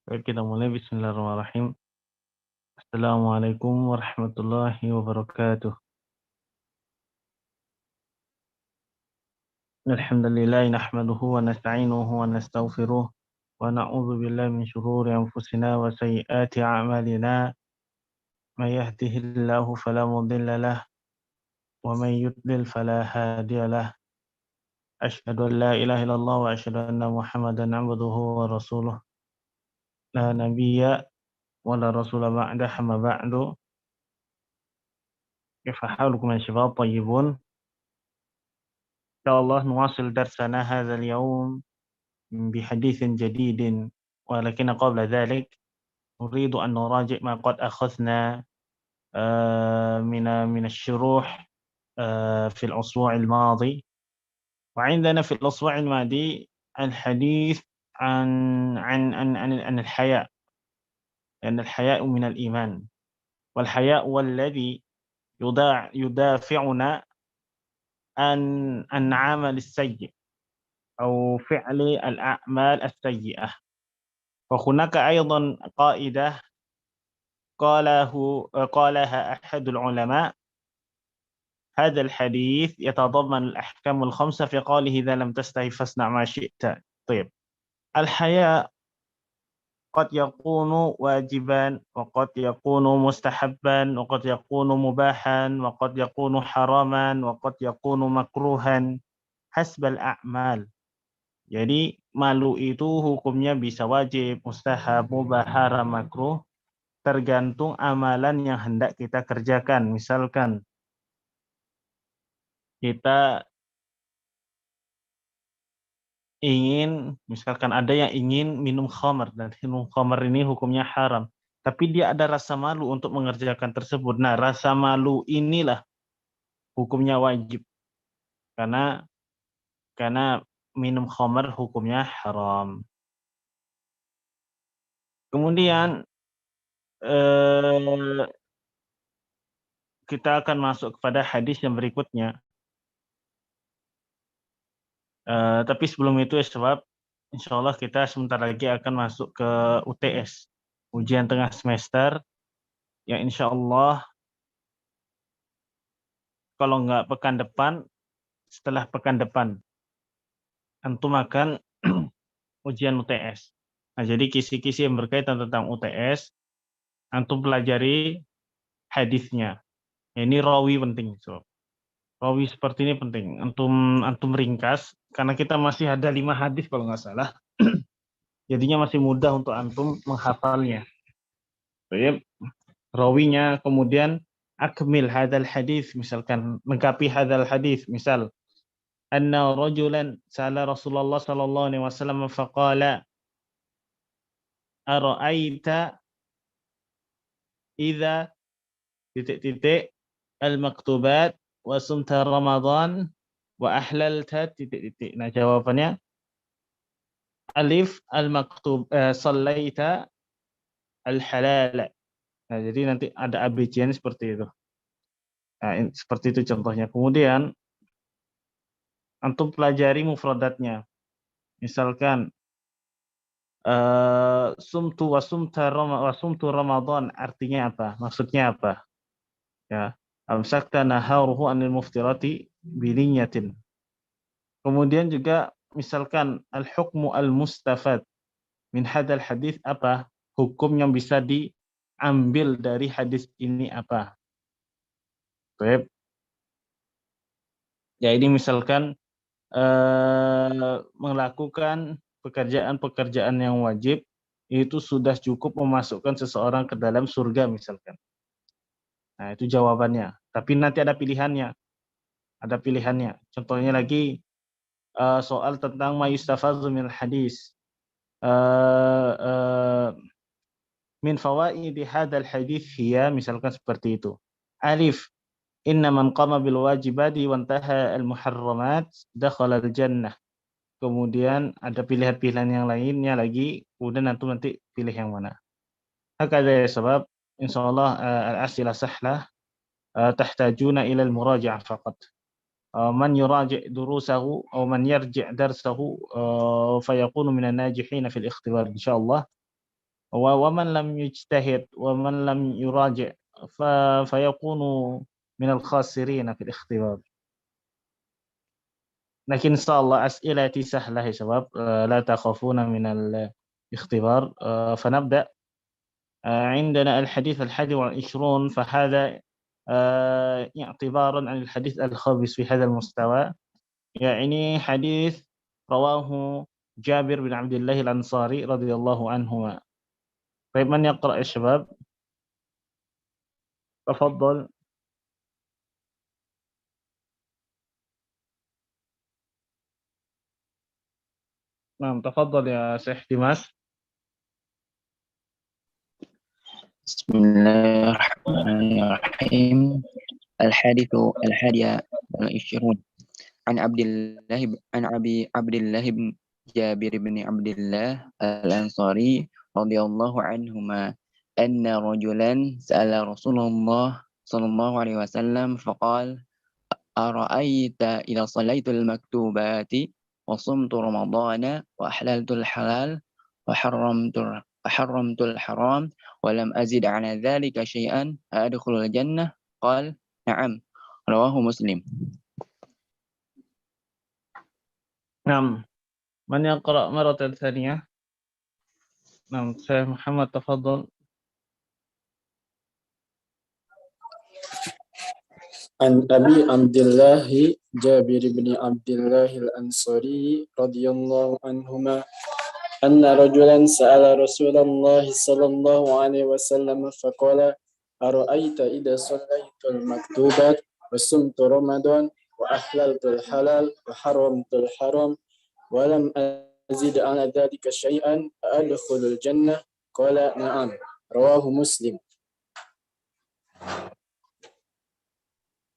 Baik, kita mulai. Bismillahirrahmanirrahim. Assalamualaikum warahmatullahi wabarakatuh. Alhamdulillah, nahmaduhu wa nasta'inuhu wa nastaghfiruh wa na'udzu billahi min shururi anfusina wa sayyiati a'malina. May yahdihillahu fala mudilla lah wa may yudlil fala hadiya lah. Asyhadu an la ilaha illallah wa asyhadu anna Muhammadan 'abduhu wa rasuluh. La nabiyya wa la rasula ba'da, amma ba'du. Kaifa halukum ya syabab tayyibun? Insyaallah nuwasil darsana hadzal yaum بحديث جديد، ولكن قبل ذلك نريد أن نراجع ما قد أخذنا من الشروح في الأسبوع الماضي. وعندنا في الأسبوع الماضي الحديث عن الحياء، لأن الحياء من الإيمان، والحياء هو الذي يدافعنا عن عمل السيء أو فعل الأعمال السيئة. وهناك أيضا قاعدة قالها أحد العلماء: هذا الحديث يتضمن الأحكام الخمسة في قوله إذا لم تستحي فاصنع ما شئت. طيب، الحياء قد يكون واجبا، وقد يكون مستحبا، وقد يكون مباحا، وقد يكون حراما، وقد يكون مكروها حسب الأعمال. Jadi malu itu hukumnya bisa wajib, mustahab, mubah, haram, makruh, tergantung amalan yang hendak kita kerjakan. Misalkan kita misalkan ada yang ingin minum khamar, dan minum khamar ini hukumnya haram, tapi dia ada rasa malu untuk mengerjakan tersebut. Nah, rasa malu inilah hukumnya wajib, karena minum khamar hukumnya haram. Kemudian kita akan masuk kepada hadis yang berikutnya. Tapi sebelum itu ya sebab insya Allah kita sebentar lagi akan masuk ke UTS, ujian tengah semester, yang insya Allah kalau nggak pekan depan, setelah pekan depan antum akan ujian UTS. Nah, jadi kisi-kisi yang berkaitan tentang UTS antum pelajari hadisnya. Ini rawi penting, so. Rawi seperti ini penting. Antum ringkas karena kita masih ada 5 hadis kalau nggak salah. Jadinya masih mudah untuk antum menghafalnya. Baik, rawinya, kemudian akmil hadal hadis, misalkan lengkapi hadal hadis, misal anna rajulan sa'ala Rasulullah sallallahu alaihi wasallam faqala ara'aita idza titik-titik al-maktubat wa sumta Ramadan wa ahlalta titik-titik. Nah, jawabannya alif al-maktub sallaita al-halal. Nah, jadi nanti ada ABC seperti itu. Nah, seperti itu contohnya. Kemudian antum pelajari mufradatnya. Misalkan sumtu wa sumtu Ramadan artinya apa? Maksudnya apa? Ya, amsakta naharuhu anil muftirati biniyatin. Kemudian juga misalkan al-hukmu al-mustafad min hadal hadis apa? Hukum yang bisa diambil dari hadis ini apa? Baik. Ya, ini misalkan melakukan pekerjaan-pekerjaan yang wajib itu sudah cukup memasukkan seseorang ke dalam surga misalkan. Nah, itu jawabannya. Tapi nanti ada pilihannya. Ada pilihannya. Contohnya lagi soal tentang ma yustafadzu minal hadis. Min fawaidi hadzal hadis hiya, misalkan seperti itu. Alif, inna man qama bil wajibati wa intaha al muharramat dakhala al jannah. Kemudian ada pilihan-pilihan yang lainnya lagi, kemudian nanti pilih yang mana. Hakadha ya sebab insyaallah al-as'ilah sahlah tahtajuna ila al-muraja'ah faqat. Man yuraji' durusahu aw man yarji' darsahu fayakunu minan najihin fil ikhtibar insyaallah. ومن لم يجتهد ومن لم يراجع فيكون من الخاسرين في الاختبار. لكن إن شاء الله أسئلتي سهلة يا شباب، لا تخافون من الاختبار. فنبدأ. عندنا الحديث 21، فهذا اعتبارا عن الحديث الخامس في هذا المستوى، يعني حديث رواه جابر بن عبد الله الأنصاري رضي الله عنهما. طيب من يقرأ يا شباب؟ تفضل. نعم تفضل يا شيخ ديماس. بسم الله الرحمن الرحيم. الحادث الحادي والعشرون عن أبي عبد الله بن جابر بن عبد الله الأنصاري رضي الله عنهما أن رجلا سأل رسول الله صلى الله عليه وسلم فقال: أرأيت إذا صليت المكتوبات وصمت رمضان وأحللت الحلال وحرمت الحرام ولم أزد على ذلك شيئا أدخل الجنة؟ قال: نعم. رواه مسلم. نعم. من يقرأ مرة ثانية؟ نعم شيخ محمد تفضل. عن أبي عبد الله جابر بن عبد الله الأنصاري رضي الله عنهما أن رجلا سأل رسول الله صلى الله عليه وسلم فقال: أرأيت إذا صليت المكتوبات وصمت رمضان وأحللت الحلال وحرمت الحرام ولم أزد على ذلك شيئا أدخل الجنة؟ قال: نعم. رواه مسلم.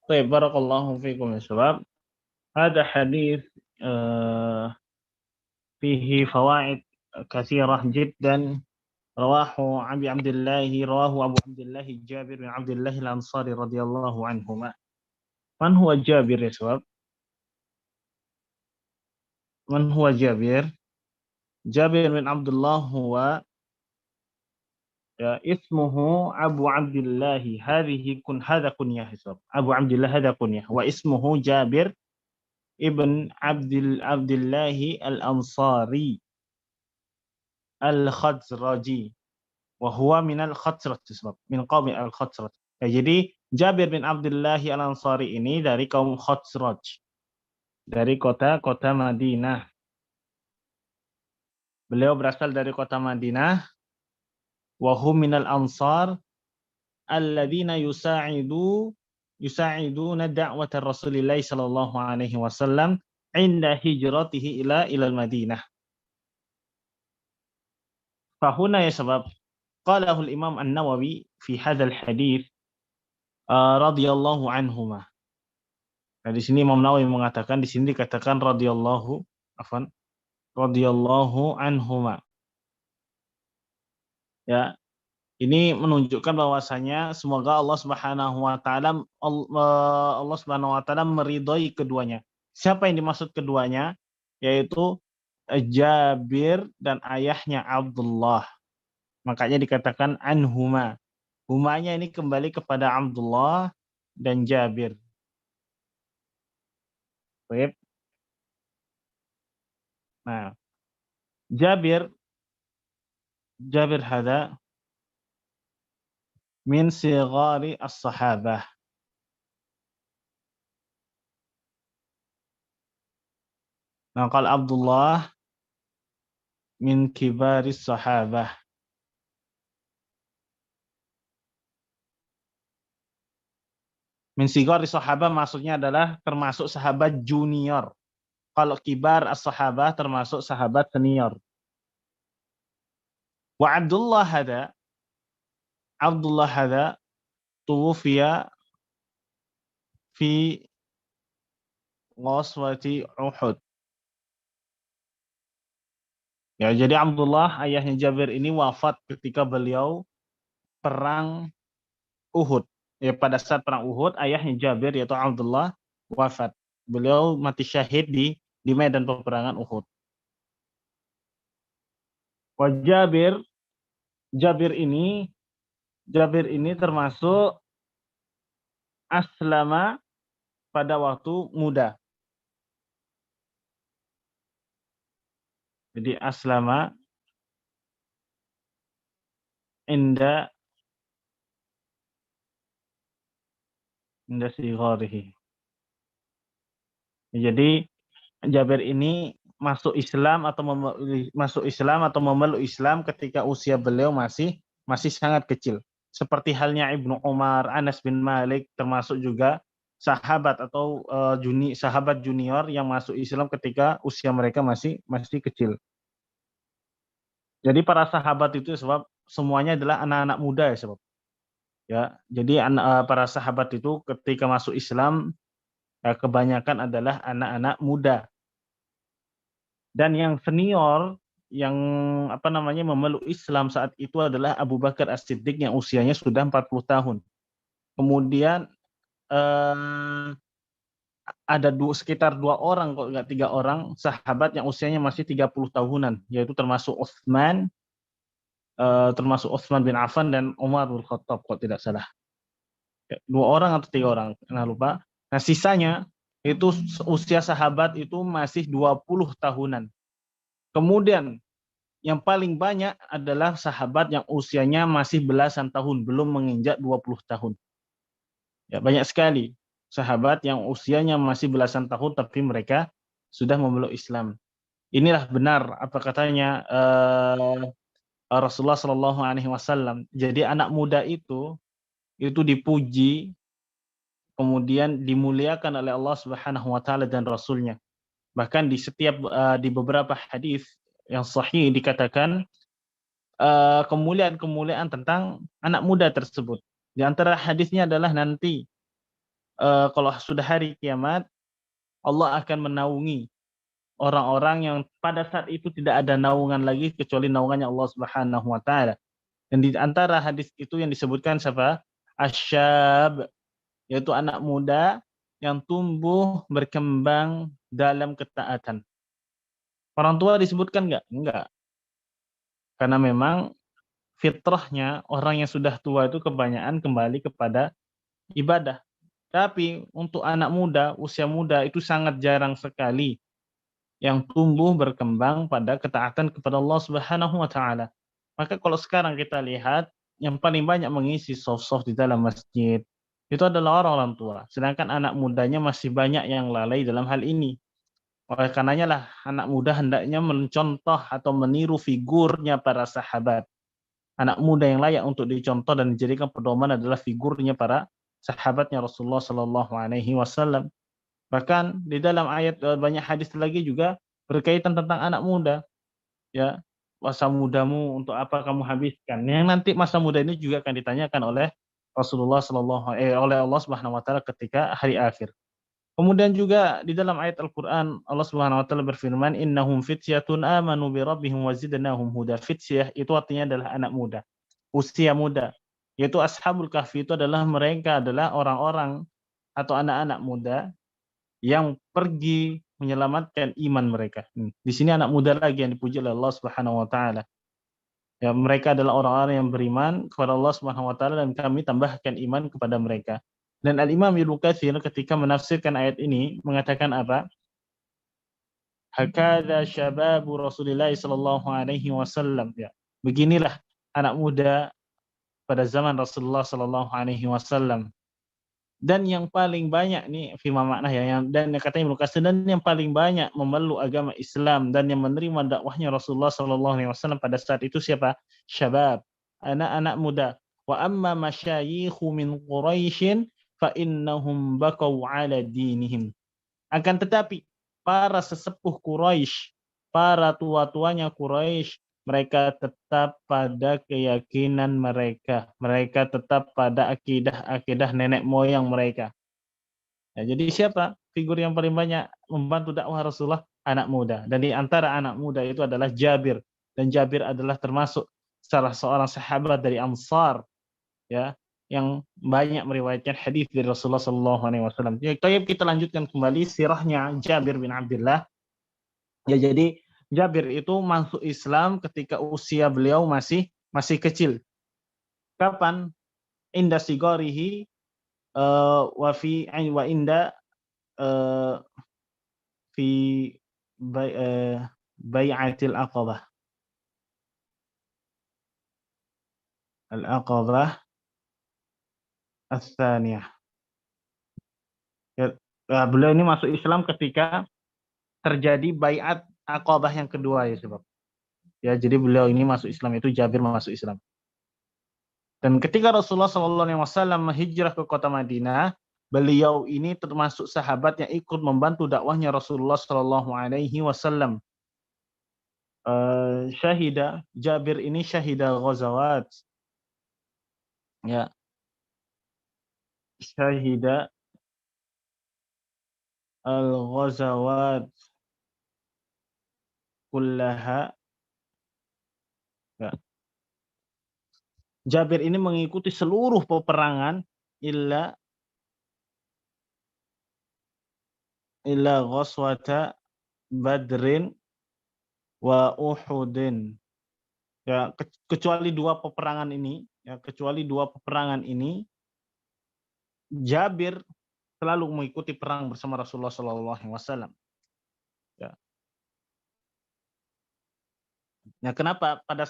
طيب بارك الله فيكم يا شباب. هذا حديث فيه فوائد كثيرة جدا. رواه أبو عبد الله جابر بن عبد الله الأنصاري رضي الله عنهما. من هو جابر يا شباب؟ من هو جابر؟ جابر بن عبد الله هو اسمه أبو عبد الله. هذا كنية يا شباب. أبو عبد الله هذا كنية، واسمه جابر ابن عبد الله الأنصاري الخزرجي، وهو من الخزرج من قوم الخزرج. Jadi Jabir bin Abdullah Al-Ansari ini dari kaum Khazraj, dari kota Madinah. Beliau berasal dari kota Madinah. Wa hum minal ansar alladzina yusa'iduna da'wat Rasulillah sallallahu alaihi wasallam inda hijratihi ila al-Madinah. Fahuna ya sabab qalahu al-Imam An-Nawawi fi hadzal hadits radhiyallahu anhuma. Nah, di sini Imam Nawawi mengatakan, di sini dikatakan radhiyallahu anhuma. Ya, ini menunjukkan bahwasanya semoga Allah Subhanahu wa taala meridhoi keduanya. Siapa yang dimaksud keduanya? Yaitu Jabir dan ayahnya Abdullah. Makanya dikatakan anhuma. Humanya ini kembali kepada Abdullah dan Jabir. Baik. Nah, Jabir hada min sighari as-sahabah. Nah, kalau Abdullah min kibari sahabah. Min sighari sahabah maksudnya adalah termasuk sahabat junior. Kalau kibar as-sahabah termasuk sahabat senior. Wa Abdullah hada tuwfiya fi ghazwati Uhud. Ya, jadi Abdullah ayahnya Jabir ini wafat ketika beliau perang Uhud. Ya, pada saat perang Uhud ayahnya Jabir yaitu Abdullah wafat. Beliau mati syahid di medan peperangan Uhud. Wa Jabir Jabir ini termasuk aslama pada waktu muda. Jadi aslama inda sigharihi. Jadi Jabir ini masuk Islam atau memeluk Islam ketika usia beliau masih sangat kecil. Seperti halnya Ibnu Umar, Anas bin Malik, termasuk juga sahabat atau sahabat junior yang masuk Islam ketika usia mereka masih kecil. Jadi para sahabat itu sebab semuanya adalah anak-anak muda ya sebab. Ya, jadi para sahabat itu ketika masuk Islam kebanyakan adalah anak-anak muda. Dan yang senior yang memeluk Islam saat itu adalah Abu Bakar As-Siddiq yang usianya sudah 40 tahun. Kemudian ada sekitar 2 orang kok enggak 3 orang sahabat yang usianya masih 30 tahunan, yaitu termasuk Utsman bin Affan dan Umar bin Khattab kalau tidak salah. 2 orang atau 3 orang, lupa. Nah, sisanya itu usia sahabat itu masih 20 tahunan. Kemudian yang paling banyak adalah sahabat yang usianya masih belasan tahun, belum menginjak 20 tahun. Ya, banyak sekali sahabat yang usianya masih belasan tahun tapi mereka sudah memeluk Islam. Inilah benar apa katanya Rasulullah Shallallahu Alaihi Wasallam. Jadi anak muda itu dipuji, kemudian dimuliakan oleh Allah Subhanahu Wa Taala dan Rasulnya. Bahkan di beberapa hadis yang sahih dikatakan kemuliaan tentang anak muda tersebut. Di antara hadisnya adalah nanti kalau sudah hari kiamat, Allah akan menaungi orang-orang yang pada saat itu tidak ada naungan lagi kecuali naungannya Allah Subhanahu Wa Taala. Dan di antara hadis itu yang disebutkan siapa? Asyab, yaitu anak muda yang tumbuh berkembang dalam ketaatan. Orang tua disebutkan enggak? Enggak. Karena memang fitrahnya orang yang sudah tua itu kebanyakan kembali kepada ibadah. Tapi untuk anak muda, usia muda itu sangat jarang sekali yang tumbuh berkembang pada ketaatan kepada Allah Subhanahu Wa Taala. Maka kalau sekarang kita lihat yang paling banyak mengisi soft di dalam masjid itu adalah orang-orang tua. Sedangkan anak mudanya masih banyak yang lalai dalam hal ini. Oleh karenanya lah anak muda hendaknya mencontoh atau meniru figurnya para sahabat. Anak muda yang layak untuk dicontoh dan dijadikan pedoman adalah figurnya para sahabatnya Rasulullah Shallallahu Alaihi Wasallam. Bahkan di dalam ayat banyak hadis lagi juga berkaitan tentang anak muda. Ya, masa mudamu untuk apa kamu habiskan? Yang nanti masa muda ini juga akan ditanyakan oleh Rasulullah oleh Allah Subhanahu Wa Taala ketika hari akhir. Kemudian juga di dalam ayat Al-Quran Allah Subhanahu Wa Taala berfirman, Innahum fityatun amanu bi rabbihim wa zidnahum huda. Fityah itu artinya adalah anak muda, usia muda. Yaitu Ashabul Kahfi itu adalah mereka adalah orang-orang atau anak-anak muda yang pergi menyelamatkan iman mereka. Di sini anak muda lagi yang dipuji oleh Allah Subhanahu Wa Taala. Ya, mereka adalah orang-orang yang beriman kepada Allah Subhanahu Wa Taala dan kami tambahkan iman kepada mereka. Dan Al-Imam Ibnu Katsir ketika menafsirkan ayat ini mengatakan apa? Hakadha syababu Rasulillah sallallahu alaihi wasallam. Ya. Beginilah anak muda pada zaman Rasulullah sallallahu alaihi wasallam. Dan yang paling banyak nih firman makna ya, dan katanya Ibnu Katsir, dan yang paling banyak memeluk agama Islam dan yang menerima dakwahnya Rasulullah sallallahu alaihi wasallam pada saat itu siapa? Syabab, anak-anak muda. Wa amma masyayikhu min Quraisy fa innahum baqau ala dinihim. Akan tetapi para sesepuh Quraisy, para tua-tuanya Quraisy, mereka tetap pada keyakinan mereka. Mereka tetap pada akidah nenek moyang mereka. Ya, jadi siapa figur yang paling banyak membantu dakwah Rasulullah? Anak muda. Dan di antara anak muda itu adalah Jabir. Dan Jabir adalah termasuk salah seorang sahabat dari Ansar, ya, yang banyak meriwayatkan hadis dari Rasulullah SAW. Ya, kita lanjutkan kembali sirahnya Jabir bin Abdullah. Ya, jadi Jabir itu masuk Islam ketika usia beliau masih masih kecil. Kapan? Inda sigorihi wa inda fi bai'atil aqabah. Al-aqabah ats-tsaniyah. Ya, beliau ini masuk Islam ketika terjadi bai'at aqabah yang kedua ya sebab. Ya, jadi beliau ini masuk Islam itu Jabir masuk Islam. Dan ketika Rasulullah SAW hijrah ke kota Madinah, beliau ini termasuk sahabat yang ikut membantu dakwahnya Rasulullah SAW. Syahida Jabir ini syahida ghazawat. Ya. Syahida al-ghazawat kullaha. Ya. Jabir ini mengikuti seluruh peperangan illa ghazwata Badrin wa Uhudin. Ya, kecuali dua peperangan ini, Jabir selalu mengikuti perang bersama Rasulullah SAW. Ya. Nah, kenapa pada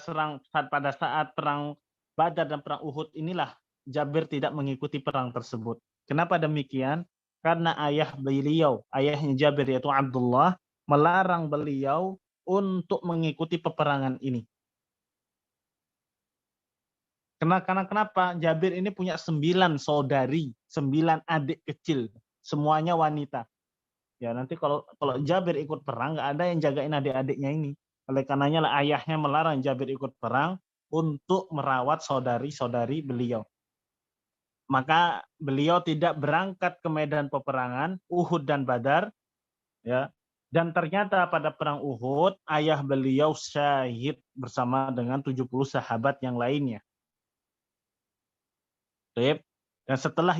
saat perang Badar dan perang Uhud inilah Jabir tidak mengikuti perang tersebut. Kenapa demikian? Karena ayahnya Jabir yaitu Abdullah melarang beliau untuk mengikuti peperangan ini. Karena kenapa? Jabir ini punya 9 saudari, 9 adik kecil, semuanya wanita. Ya, nanti kalau Jabir ikut perang, nggak ada yang jagain adik-adiknya ini. Oleh karenanya lah ayahnya melarang Jabir ikut perang untuk merawat saudari-saudari beliau. Maka beliau tidak berangkat ke medan peperangan Uhud dan Badar, ya. Dan ternyata pada perang Uhud ayah beliau syahid bersama dengan 70 sahabat yang lainnya. Dan setelah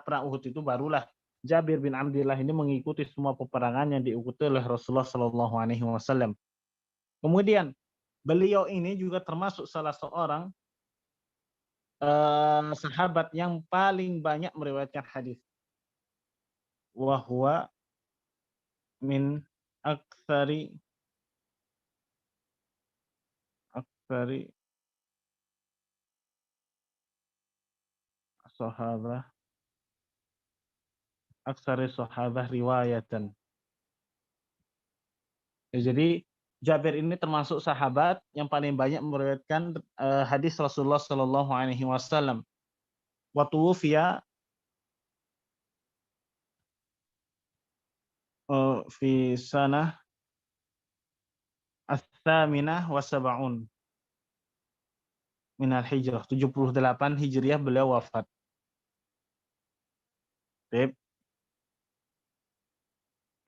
perang Uhud itu barulah Jabir bin Abdullah ini mengikuti semua peperangan yang diikuti oleh Rasulullah SAW. Kemudian beliau ini juga termasuk salah seorang sahabat yang paling banyak meriwayatkan hadis. Wa huwa min aktsari sahabah riwayatan. Ya, jadi Jabir ini termasuk sahabat yang paling banyak meriwayatkan hadis Rasulullah SAW. Wa tuwfiya fi sanah as-saminah wa sab'un minal hijrah. 78 Hijriah beliau wafat.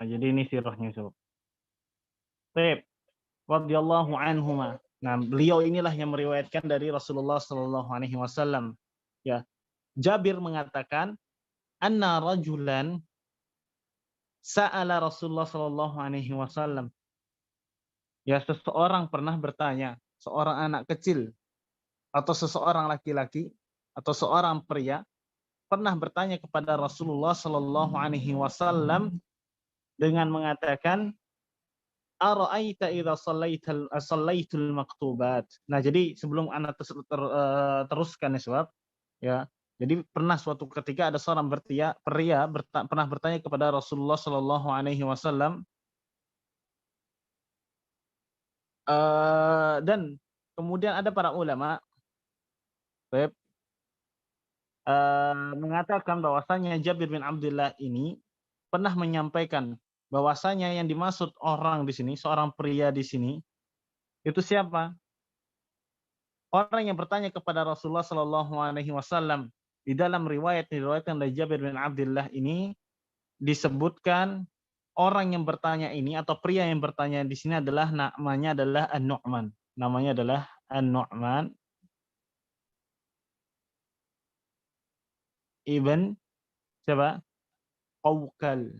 Nah, jadi ini sirahnya sob. Radhiyallahu anhuma. Nah, beliau inilah yang meriwayatkan dari Rasulullah SAW. Ya, Jabir mengatakan, anna rajulan sa'ala Rasulullah SAW. Ya, seseorang pernah bertanya, seorang anak kecil atau seseorang laki-laki atau seorang pria pernah bertanya kepada Rasulullah SAW dengan mengatakan, ara'aita idza shallaitul maktubat. Nah, jadi sebelum anak teruskan ya, sebab ya. Jadi pernah suatu ketika ada seorang pria pernah bertanya kepada Rasulullah SAW, dan kemudian ada para ulama mengatakan bahwasanya Jabir bin Abdullah ini pernah menyampaikan bahwasanya yang dimaksud orang di sini, seorang pria di sini, itu siapa? Orang yang bertanya kepada Rasulullah SAW. Di dalam diriwayatkan dari Jabir bin Abdullah ini disebutkan orang yang bertanya ini atau pria yang bertanya di sini adalah namanya adalah An-Nu'man. Namanya adalah An-Nu'man ibn siapa? Qawqal.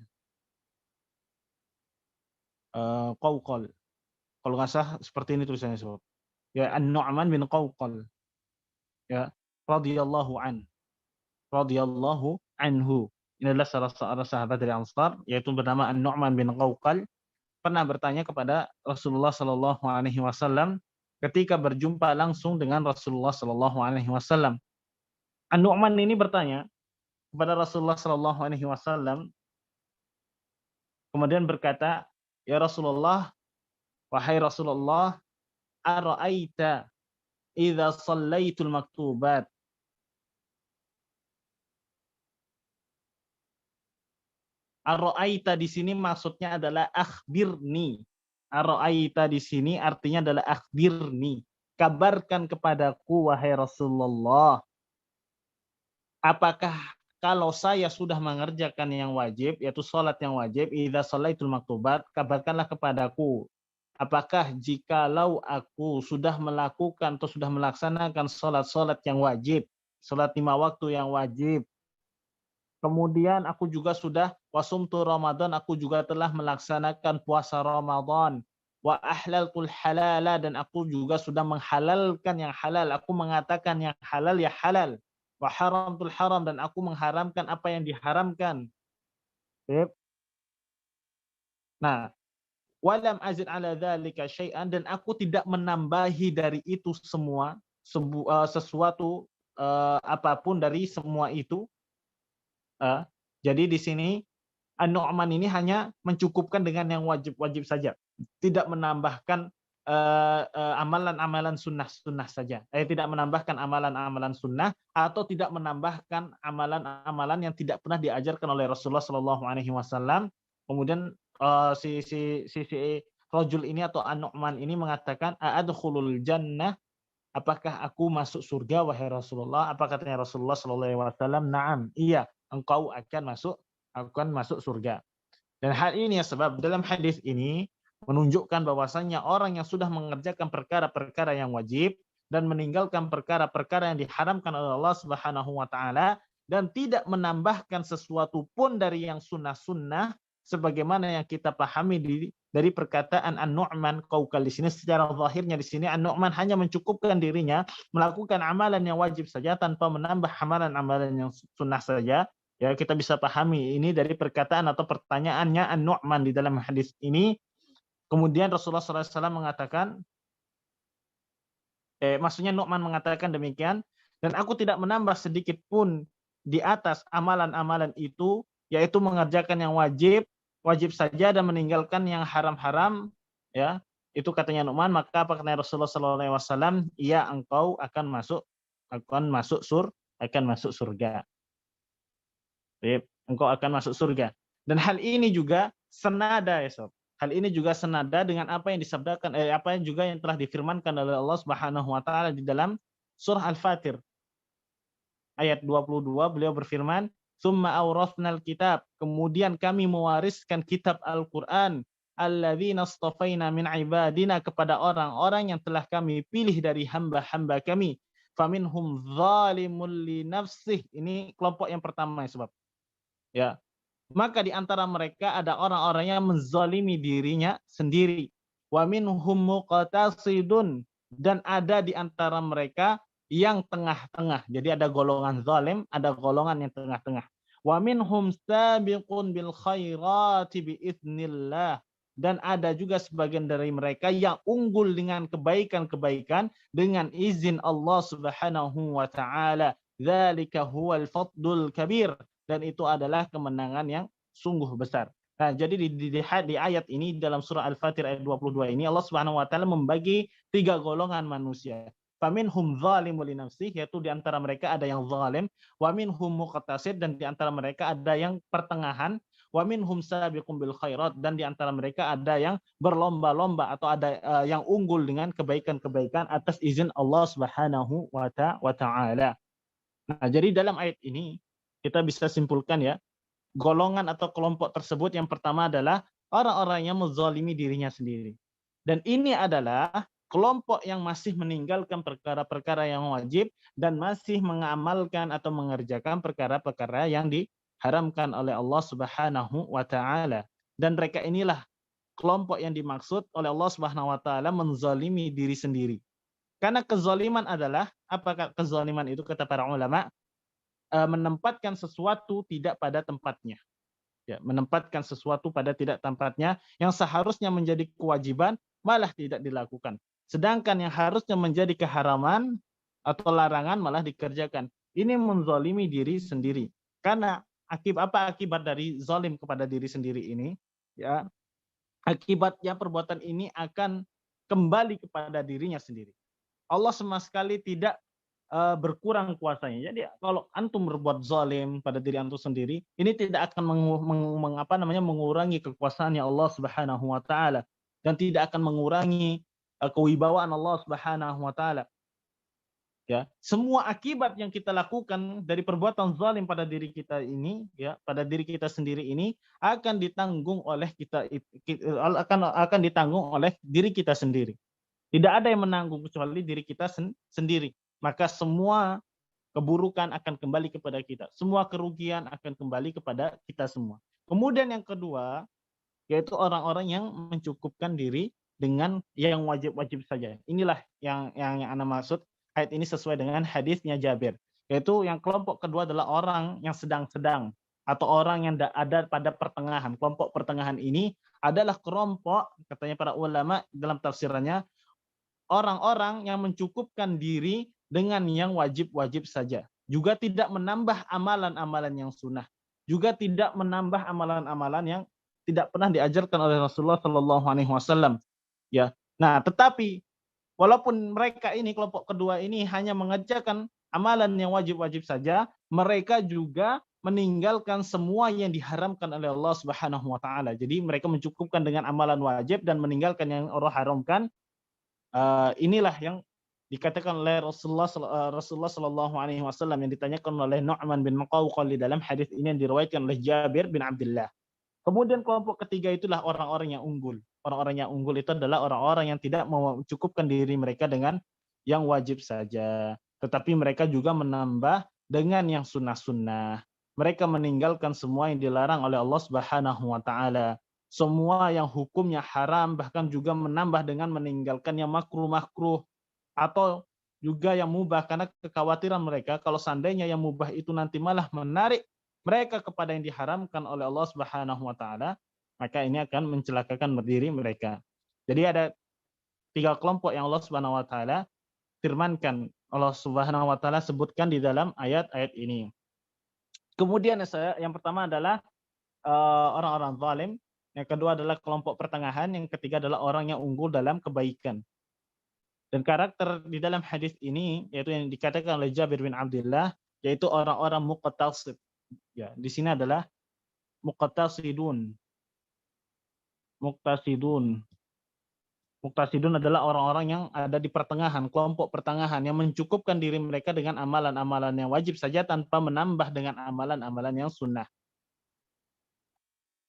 Qawqal. Kalau nggak salah seperti ini tulisannya sob. ya An-Nu'man bin Qawqal, ya radhiyallahu anhu. Ini adalah salah seorang sahabat dari Ansar, yaitu bernama An-Nu'man bin Qawqal, pernah bertanya kepada Rasulullah Shallallahu Alaihi Wasallam ketika berjumpa langsung dengan Rasulullah Shallallahu Alaihi Wasallam. An-Nu'man ini bertanya kepada Rasulullah Shallallahu Alaihi Wasallam, kemudian berkata, ya Rasulullah, wahai Rasulullah, ara'aita idza shallaitul maktubat. Ara'aita di sini maksudnya adalah akhbirni. Ara'aita di sini artinya adalah akhbirni. Kabarkan kepadaku wahai Rasulullah. Apakah kalau saya sudah mengerjakan yang wajib, yaitu sholat yang wajib, idza shallaitul maktubat, kabarkanlah kepadaku. Apakah jikalau aku sudah melakukan atau sudah melaksanakan sholat-sholat yang wajib, sholat 5 waktu yang wajib, kemudian aku juga sudah wasumtu Ramadan, aku juga telah melaksanakan puasa Ramadan, wa ahlaltul halala, dan aku juga sudah menghalalkan yang halal, aku mengatakan yang halal ya halal, wa haramtul haram, dan aku mengharamkan apa yang diharamkan. Nah, walam azid ala dzalika syai'an, dan aku tidak menambahi dari itu semua sesuatu apapun dari semua itu. Jadi di sini An-Nu'man ini hanya mencukupkan dengan yang wajib-wajib saja, tidak menambahkan amalan-amalan sunnah-sunnah saja. Tidak menambahkan amalan-amalan sunnah atau tidak menambahkan amalan-amalan yang tidak pernah diajarkan oleh Rasulullah Shallallahu Alaihi Wasallam. Kemudian si rajul ini atau An-Nu'man ini mengatakan, a'adkhulul jannah, apakah aku masuk surga wahai Rasulullah? Apa katanya Rasulullah Shallallahu Alaihi Wasallam? Naam, iya, engkau akan masuk surga. Dan hal ini ya sebab dalam hadis ini menunjukkan bahwasannya orang yang sudah mengerjakan perkara-perkara yang wajib dan meninggalkan perkara-perkara yang diharamkan oleh Allah Subhanahu wa taala dan tidak menambahkan sesuatu pun dari yang sunnah-sunnah sebagaimana yang kita pahami dari perkataan An-Nu'man Qawqal di sini. Secara zahirnya di sini An-Nu'man hanya mencukupkan dirinya melakukan amalan yang wajib saja tanpa menambah amalan-amalan yang sunnah saja. Ya, kita bisa pahami ini dari perkataan atau pertanyaannya An-Nu'man di dalam hadis ini. Kemudian Rasulullah SAW mengatakan, maksudnya Nu'man mengatakan demikian, dan aku tidak menambah sedikit pun di atas amalan-amalan itu, yaitu mengerjakan yang wajib saja dan meninggalkan yang haram-haram, ya. Itu katanya Nu'man. Maka apa katanya Rasulullah SAW? Iya, engkau akan masuk surga. Engkau akan masuk surga. Dan hal ini juga senada ya sob. Hal ini juga senada dengan apa yang disabdakan, apa yang juga yang telah difirmankan oleh Allah Subhanahu wa taala di dalam surah Al-Fatir. Ayat 22 beliau berfirman, "Tsumma awrathnal kitab", kemudian kami mewariskan kitab Al-Qur'an, "alladzina astafaina min ibadina", kepada orang-orang yang telah kami pilih dari hamba-hamba kami. Faminhum zalimun li nafsih. Ini kelompok yang pertama ya sebab. Ya. Maka di antara mereka ada orang-orang yang menzalimi dirinya sendiri. Wa minhum muqtasidun, dan ada di antara mereka yang tengah-tengah. Jadi ada golongan zalim, ada golongan yang tengah-tengah. Wa minhum sabiqun bil khairati biiznillah, dan ada juga sebagian dari mereka yang unggul dengan kebaikan-kebaikan dengan izin Allah Subhanahu wa taala. Dzalika huwal fadlul kabir, dan itu adalah kemenangan yang sungguh besar. Nah, jadi di ayat ini dalam surah Al-Fatir ayat 22 ini Allah Subhanahu wa taala membagi 3 golongan manusia. Faminhum zalimun li nafsihi, yaitu di antara mereka ada yang zalim, wa minhum muqtasid, dan di antara mereka ada yang pertengahan, wa minhum sabiqun bil khairat, dan di antara mereka ada yang berlomba-lomba atau ada yang unggul dengan kebaikan-kebaikan atas izin Allah Subhanahu wa taala. Nah, jadi dalam ayat ini kita bisa simpulkan ya, golongan atau kelompok tersebut yang pertama adalah orang-orang yang menzalimi dirinya sendiri. Dan ini adalah kelompok yang masih meninggalkan perkara-perkara yang wajib dan masih mengamalkan atau mengerjakan perkara-perkara yang diharamkan oleh Allah Subhanahu wa taala. Dan mereka inilah kelompok yang dimaksud oleh Allah Subhanahu wa taala menzalimi diri sendiri. Karena kezaliman adalah, apakah kezaliman itu kata para ulama, menempatkan sesuatu tidak pada tempatnya. Ya, menempatkan sesuatu pada tidak tempatnya yang seharusnya menjadi kewajiban malah tidak dilakukan. Sedangkan yang harusnya menjadi keharaman atau larangan malah dikerjakan. Ini menzalimi diri sendiri. Karena apa akibat dari zalim kepada diri sendiri ini? Ya, akibatnya perbuatan ini akan kembali kepada dirinya sendiri. Allah sama sekali tidak berkurang kuasanya. Jadi kalau antum berbuat zalim pada diri antum sendiri, ini tidak akan mengurangi kekuasaannya Allah Subhanahu wa taala dan tidak akan mengurangi kewibawaan Allah Subhanahu wa taala. Ya, semua akibat yang kita lakukan dari perbuatan zalim pada diri kita ini, ya, pada diri kita sendiri ini akan ditanggung oleh akan ditanggung oleh diri kita sendiri. Tidak ada yang menanggung kecuali diri kita sendiri. Maka semua keburukan akan kembali kepada kita. Semua kerugian akan kembali kepada kita semua. Kemudian yang kedua, yaitu orang-orang yang mencukupkan diri dengan yang wajib-wajib saja. Inilah yang Ana maksud, ayat ini sesuai dengan hadisnya Jabir. Yaitu yang kelompok kedua adalah orang yang sedang-sedang atau orang yang ada pada pertengahan. Kelompok pertengahan ini adalah kelompok, katanya para ulama dalam tafsirannya, orang-orang yang mencukupkan diri dengan yang wajib-wajib saja. Juga tidak menambah amalan-amalan yang sunnah. Juga tidak menambah amalan-amalan yang tidak pernah diajarkan oleh Rasulullah Shallallahu Alaihi Wasallam. Ya, nah tetapi walaupun mereka ini kelompok kedua ini hanya mengerjakan amalan yang wajib-wajib saja, mereka juga meninggalkan semua yang diharamkan oleh Allah Subhanahu Wa Taala. Jadi mereka mencukupkan dengan amalan wajib dan meninggalkan yang Allah haramkan. Inilah yang dikatakan oleh Rasulullah Shallallahu Alaihi Wasallam yang ditanyakan oleh Nu'man bin Muqawqal di dalam hadis ini yang diriwayatkan oleh Jabir bin Abdullah. Kemudian kelompok ketiga itulah orang-orang yang unggul. Orang-orang yang unggul itu adalah orang-orang yang tidak mencukupkan diri mereka dengan yang wajib saja, tetapi mereka juga menambah dengan yang sunnah-sunnah. Mereka meninggalkan semua yang dilarang oleh Allah Subhanahu wa taala. Semua yang hukumnya haram, bahkan juga menambah dengan meninggalkan yang makruh-makruh atau juga yang mubah, karena kekhawatiran mereka kalau seandainya yang mubah itu nanti malah menarik mereka kepada yang diharamkan oleh Allah Subhanahu wa taala, maka ini akan mencelakakan diri mereka. Jadi ada 3 kelompok yang Allah Subhanahu wa taala firmankan, Allah Subhanahu wa taala sebutkan di dalam ayat-ayat ini. Kemudian yang pertama adalah orang-orang zalim, yang kedua adalah kelompok pertengahan, yang ketiga adalah orang yang unggul dalam kebaikan. Dan karakter di dalam hadis ini yaitu yang dikatakan oleh Jabir bin Abdullah, yaitu orang-orang muqtasid. Ya, di sini adalah muqtasidun. Muqtasidun adalah orang-orang yang ada di pertengahan, kelompok pertengahan yang mencukupkan diri mereka dengan amalan-amalan yang wajib saja tanpa menambah dengan amalan-amalan yang sunnah.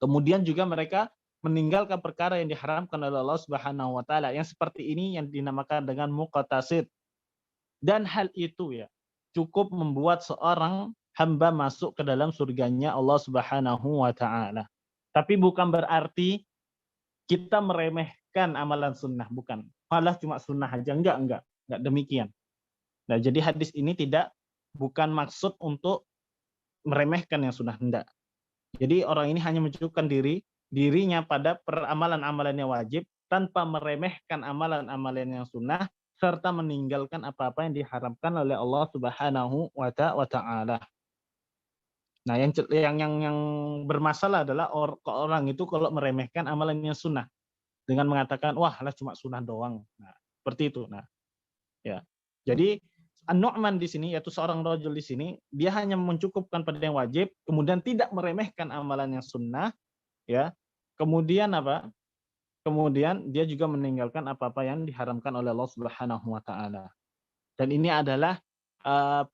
Kemudian juga mereka meninggalkan perkara yang diharamkan oleh Allah Subhanahu wa taala. Yang seperti ini yang dinamakan dengan muqtasid. Dan hal itu ya cukup membuat seorang hamba masuk ke dalam surganya Allah Subhanahu wa taala. Tapi bukan berarti kita meremehkan amalan sunnah, bukan. Malah cuma sunnah aja, enggak demikian. Nah, jadi hadis ini bukan maksud untuk meremehkan yang sunnah, enggak. Jadi orang ini hanya mencukupkan dirinya pada amalan-amalan yang wajib tanpa meremehkan amalan-amalan yang sunnah serta meninggalkan apa-apa yang diharamkan oleh Allah Subhanahu wa taala. Nah, yang bermasalah adalah orang itu kalau meremehkan amalan yang sunnah dengan mengatakan wah lah cuma sunnah doang. Nah, seperti itu. Nah, ya. Jadi An-Nu'man di sini, yaitu seorang rajul di sini, dia hanya mencukupkan pada yang wajib, kemudian tidak meremehkan amalan yang sunnah, ya. Kemudian apa? Kemudian dia juga meninggalkan apa-apa yang diharamkan oleh Allah Subhanahu wa taala. Dan ini adalah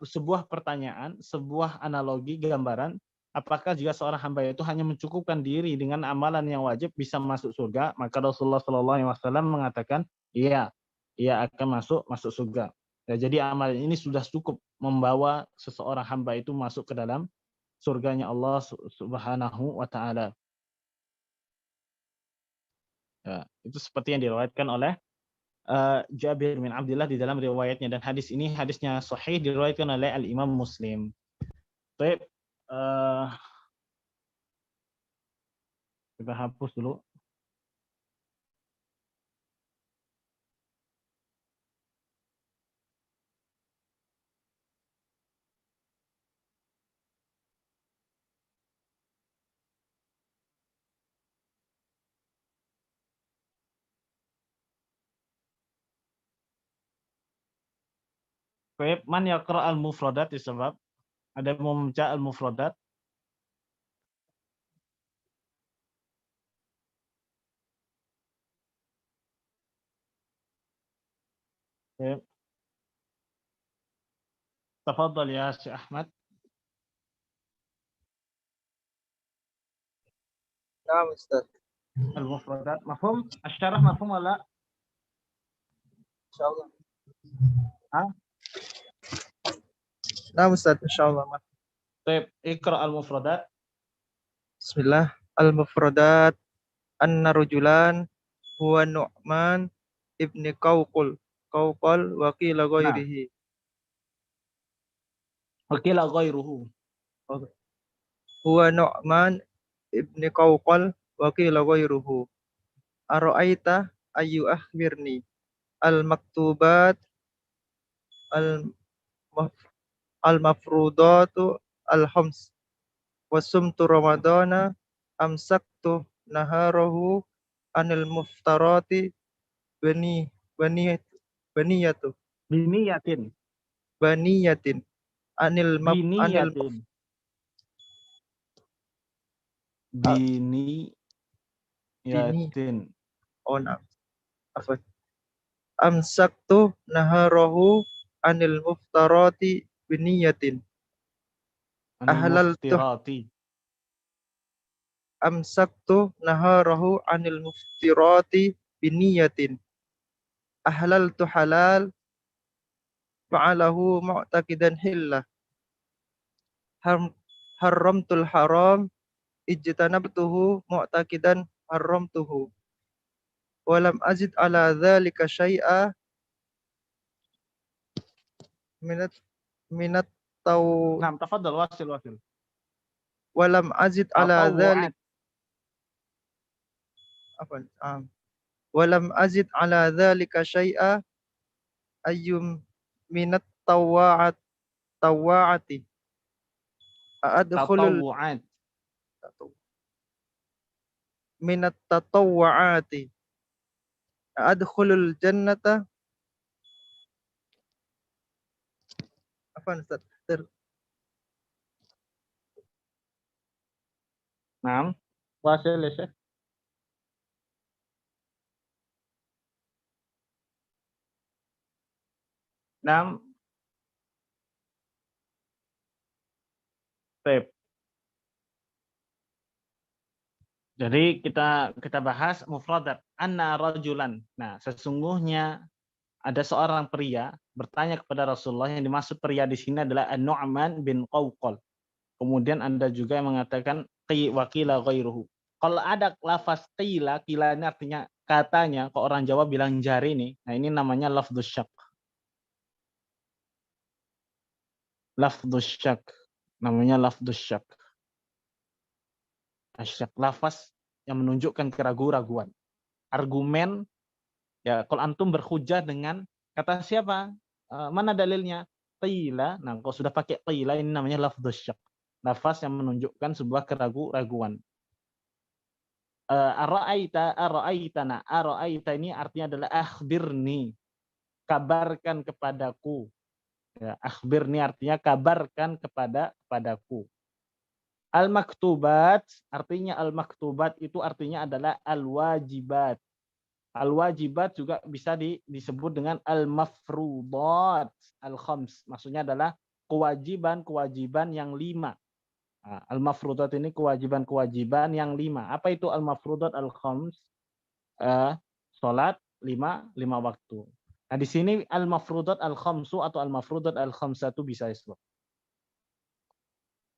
sebuah pertanyaan, sebuah analogi, gambaran, apakah jika seorang hamba itu hanya mencukupkan diri dengan amalan yang wajib bisa masuk surga? Maka Rasulullah Shallallahu Alaihi Wasallam mengatakan, iya, ia akan masuk surga. Ya, jadi amalan ini sudah cukup membawa seseorang hamba itu masuk ke dalam surganya Allah Subhanahu wa taala. Ya, itu seperti yang diriwayatkan oleh Jabir bin Abdullah di dalam riwayatnya, dan hadis ini hadisnya sahih diriwayatkan oleh Al-Imam Muslim. Baik, kita hapus dulu. Baik, man yaqra al-mufradat disebab ada yang mau membaca al-mufradat. Baik. Tafadhal ya Syekh Ahmad. نعم أستاذ Al-mufradat mafhum? Asy-syarah mafhum wala? إن شاء الله. ها؟ نعم أستاذ إن شاء الله. Baik, iqra al-mufradat. بسم الله. المفردات أن رجلان هو نعمان ابن قوقل وقيل غيره. Wakila ghairuhu. هو نعمان ابن قوقل وقيل غيره. أرأيت أي أخبرني المكتوبات المفروضات الخمس وصمت رمضان أمسكت نهاره عن المفطرات بنية Biniyatin. عن Biniyatin. Biniyatin. أمسكت نهاره عن المفطرات بنية Al-muftirati. أمسكت نهاره عن المفطرات بنية أحللت حلال فعله معتقدا حلة حرمت الحرام اجتنبته معتقدا حرمته ولم أزد على ذلك شيئا من التو Naam, tafadhal wasil. ولم أزد على ذلك Tatawwu'at. ولم أزد على ذلك شيئا أي من الطواعة أدخل Tatawwu'at. من التطوعات أدخل الجنة. Naam. Wasil ya Syekh. Naam. Baik. Jadi kita bahas mufradat. Anna rajulan. Nah, sesungguhnya ada seorang pria bertanya kepada Rasulullah, yang dimaksud pria di sini adalah An-Nu'man bin Qawqal. Kemudian Anda juga yang mengatakan wa qila ghairuhu. Kalau ada lafaz qila ini artinya katanya, kalau orang Jawa bilang jari nih. Nah, ini namanya lafdzus syak. Lafdzus syak. Namanya lafdzus syak. Asyak, lafaz yang menunjukkan keraguan-raguan. Argumen, ya kalau antum berhujah dengan kata siapa? Mana dalilnya? Qila. Nah, kalau sudah pakai qila ini namanya lafdzus syak. Lafaz yang menunjukkan sebuah keraguan-raguan. Ara'aitana. Ara'aita ini artinya adalah akhbirni. Kabarkan kepadaku. Ya, akhbirni artinya kabarkan kepadaku. Al-maktubat, artinya al-maktubat itu artinya adalah al-wajibat. Al-wajibat juga bisa disebut dengan al-mafrudat, al-khams. Maksudnya adalah kewajiban-kewajiban yang 5. Nah, al-mafrudat ini kewajiban-kewajiban yang 5. Apa itu al-mafrudat al-khams? Salat 5 waktu. Nah, di sini al-mafrudat al-khamsu atau al-mafrudat al-khamsatu bisa disebut.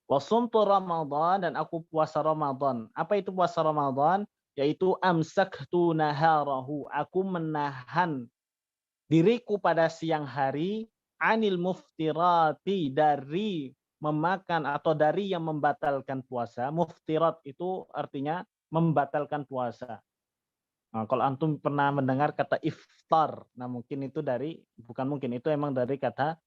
Wasumtu Ramadan, dan aku puasa Ramadan. Apa itu puasa Ramadan? Yaitu amsaktu naharahu. Aku menahan diriku pada siang hari anil muftirati, dari memakan atau dari yang membatalkan puasa. Muftirat itu artinya membatalkan puasa. Nah, kalau antum pernah mendengar kata iftar, nah mungkin itu bukan mungkin, itu emang dari kata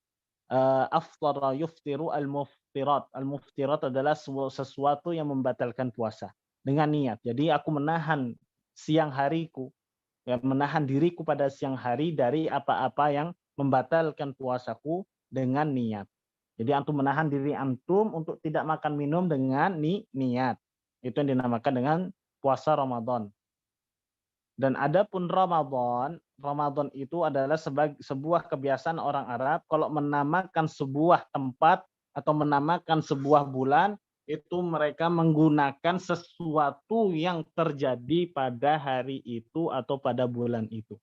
aftara yuftiru al-muftirat. Al-muftirat adalah sesuatu yang membatalkan puasa dengan niat. Jadi aku menahan siang hariku, ya, menahan diriku pada siang hari dari apa-apa yang membatalkan puasaku dengan niat. Jadi antum menahan diri antum untuk tidak makan minum dengan niat. Itu yang dinamakan dengan puasa Ramadan. Dan adapun Ramadan itu adalah sebuah kebiasaan orang Arab kalau menamakan sebuah tempat atau menamakan sebuah bulan, itu mereka menggunakan sesuatu yang terjadi pada hari itu atau pada bulan itu.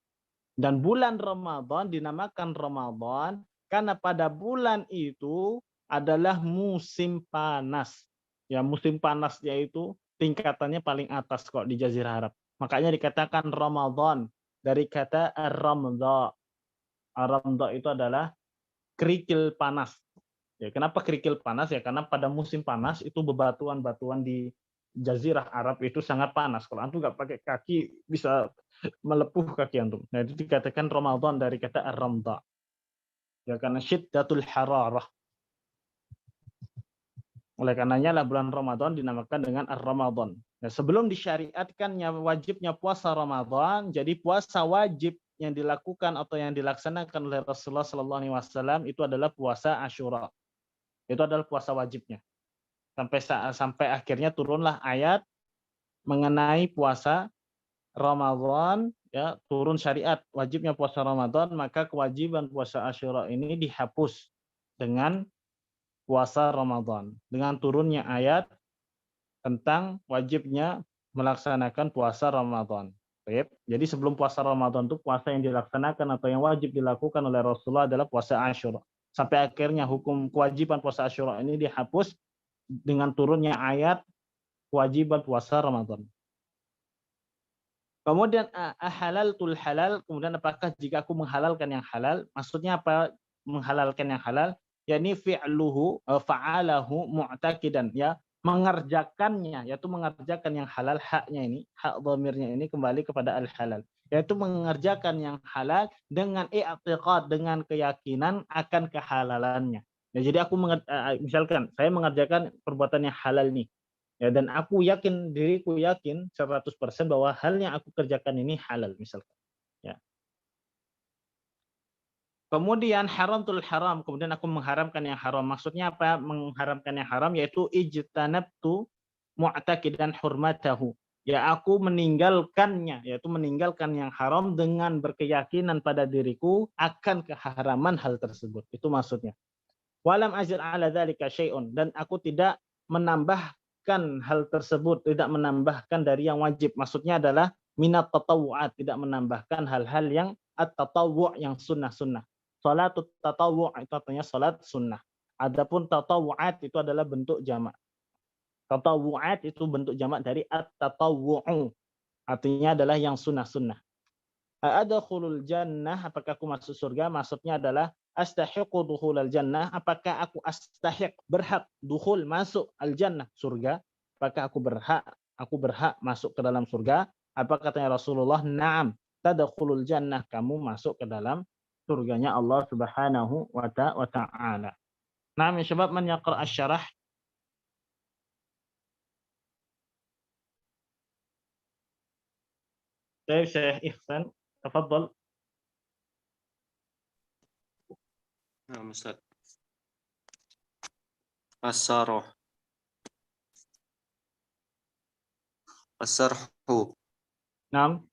Dan bulan Ramadan dinamakan Ramadan karena pada bulan itu adalah musim panas. Ya, musim panas yaitu tingkatannya paling atas kok di Jazirah Arab. Makanya dikatakan Ramadan dari kata ar-ramdha. Ar-ramdha itu adalah kerikil panas. Ya, kenapa kerikil panas? Ya karena pada musim panas itu bebatuan-batuan di Jazirah Arab itu sangat panas. Kalau antum nggak pakai kaki bisa melepuh kaki antum. Nah, itu dikatakan Ramadan dari kata ar-ramdha. Ya karena syiddatul hararah. Oleh karenanya lah bulan Ramadan dinamakan dengan ar-Ramadan. Nah, sebelum disyariatkannya wajibnya puasa Ramadan, jadi puasa wajib yang dilakukan atau yang dilaksanakan oleh Rasulullah SAW itu adalah puasa Asyura. Itu adalah puasa wajibnya. Sampai akhirnya turunlah ayat mengenai puasa Ramadan, ya, turun syariat wajibnya puasa Ramadan, maka kewajiban puasa Asyura ini dihapus dengan puasa Ramadan, dengan turunnya ayat tentang wajibnya melaksanakan puasa Ramadan. Jadi sebelum puasa Ramadan itu puasa yang dilaksanakan atau yang wajib dilakukan oleh Rasulullah adalah puasa Asyura. Sampai akhirnya hukum kewajiban puasa Asyura ini dihapus dengan turunnya ayat kewajiban puasa Ramadan. Kemudian ahalaltul halal, kemudian apakah jika aku menghalalkan yang halal? Maksudnya apa menghalalkan yang halal? Yani fi'luhu fa'alahu mu'taqidan, ya, mengerjakannya, yaitu mengerjakan yang halal, haknya ini, hak dhamirnya ini kembali kepada al-halal, yaitu mengerjakan yang halal dengan i'tiqad, dengan keyakinan akan kehalalannya. Ya, jadi aku misalkan saya mengerjakan perbuatan yang halal nih. Ya, dan diriku yakin 100% bahwa hal yang aku kerjakan ini halal misalkan. Ya. Kemudian haramtul haram, kemudian aku mengharamkan yang haram. Maksudnya apa? Mengharamkan yang haram yaitu ijtanabtu mu'taqidan hurmatahu. Ya, aku meninggalkannya, yaitu meninggalkan yang haram dengan berkeyakinan pada diriku akan keharaman hal tersebut. Itu maksudnya. Walam azid ala dzalika syai'un, dan aku tidak menambah hal tersebut, tidak menambahkan dari yang wajib. Maksudnya adalah minat tatawu'at, tidak menambahkan hal-hal yang at-tatawwu' yang sunnah-sunnah. Salatut tatawwu' itu artinya salat sunnah. Adapun tatawu'at itu adalah bentuk jamak. Tatawu'at itu bentuk jamak dari at-tatawwu'u. Artinya adalah yang sunnah-sunnah. Adkhulul jannah, apakah aku masuk surga? Maksudnya adalah astahiqu dukhulal jannah, apakah aku astahiq, berhak, dukhul, masuk, al jannah, surga, apakah aku berhak masuk ke dalam surga? Apa katanya Rasulullah? Na'am, tadkhulul jannah, kamu masuk ke dalam surganya Allah Subhanahu wa ta'ala. Nah, ya syabab, man yaqra asy-syarah. Syekh Ihsan, tafadhal. نعم أستاذ. الشرح Naam.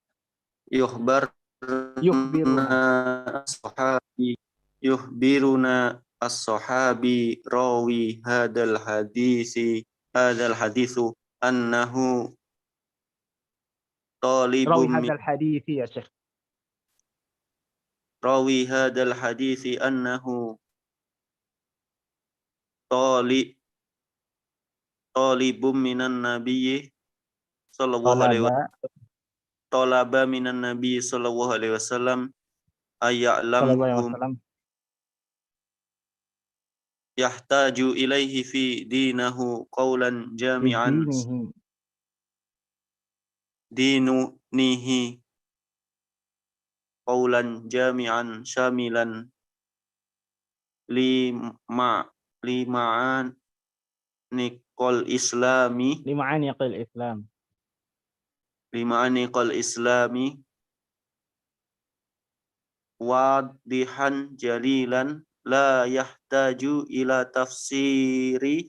يخبرنا الصحابي راوي هذا الحديث أنه طالب Rawi hadzal hadits ya Syekh. راوي هذا الحديث أنه طالب من النبي صلى الله عليه وسلم طلب من النبي صلى الله عليه وسلم sallallahu alaihi aya'lamhum wasallam yahtaju ilaihi fi dinahu qawlan fi jami'an dinihi. dinunihi qawlan jami'an syamilan lima'an nikol islami Lima'ani qil Islam. lima'aniqal islami wadihan jalilan la yahtaju ila tafsiri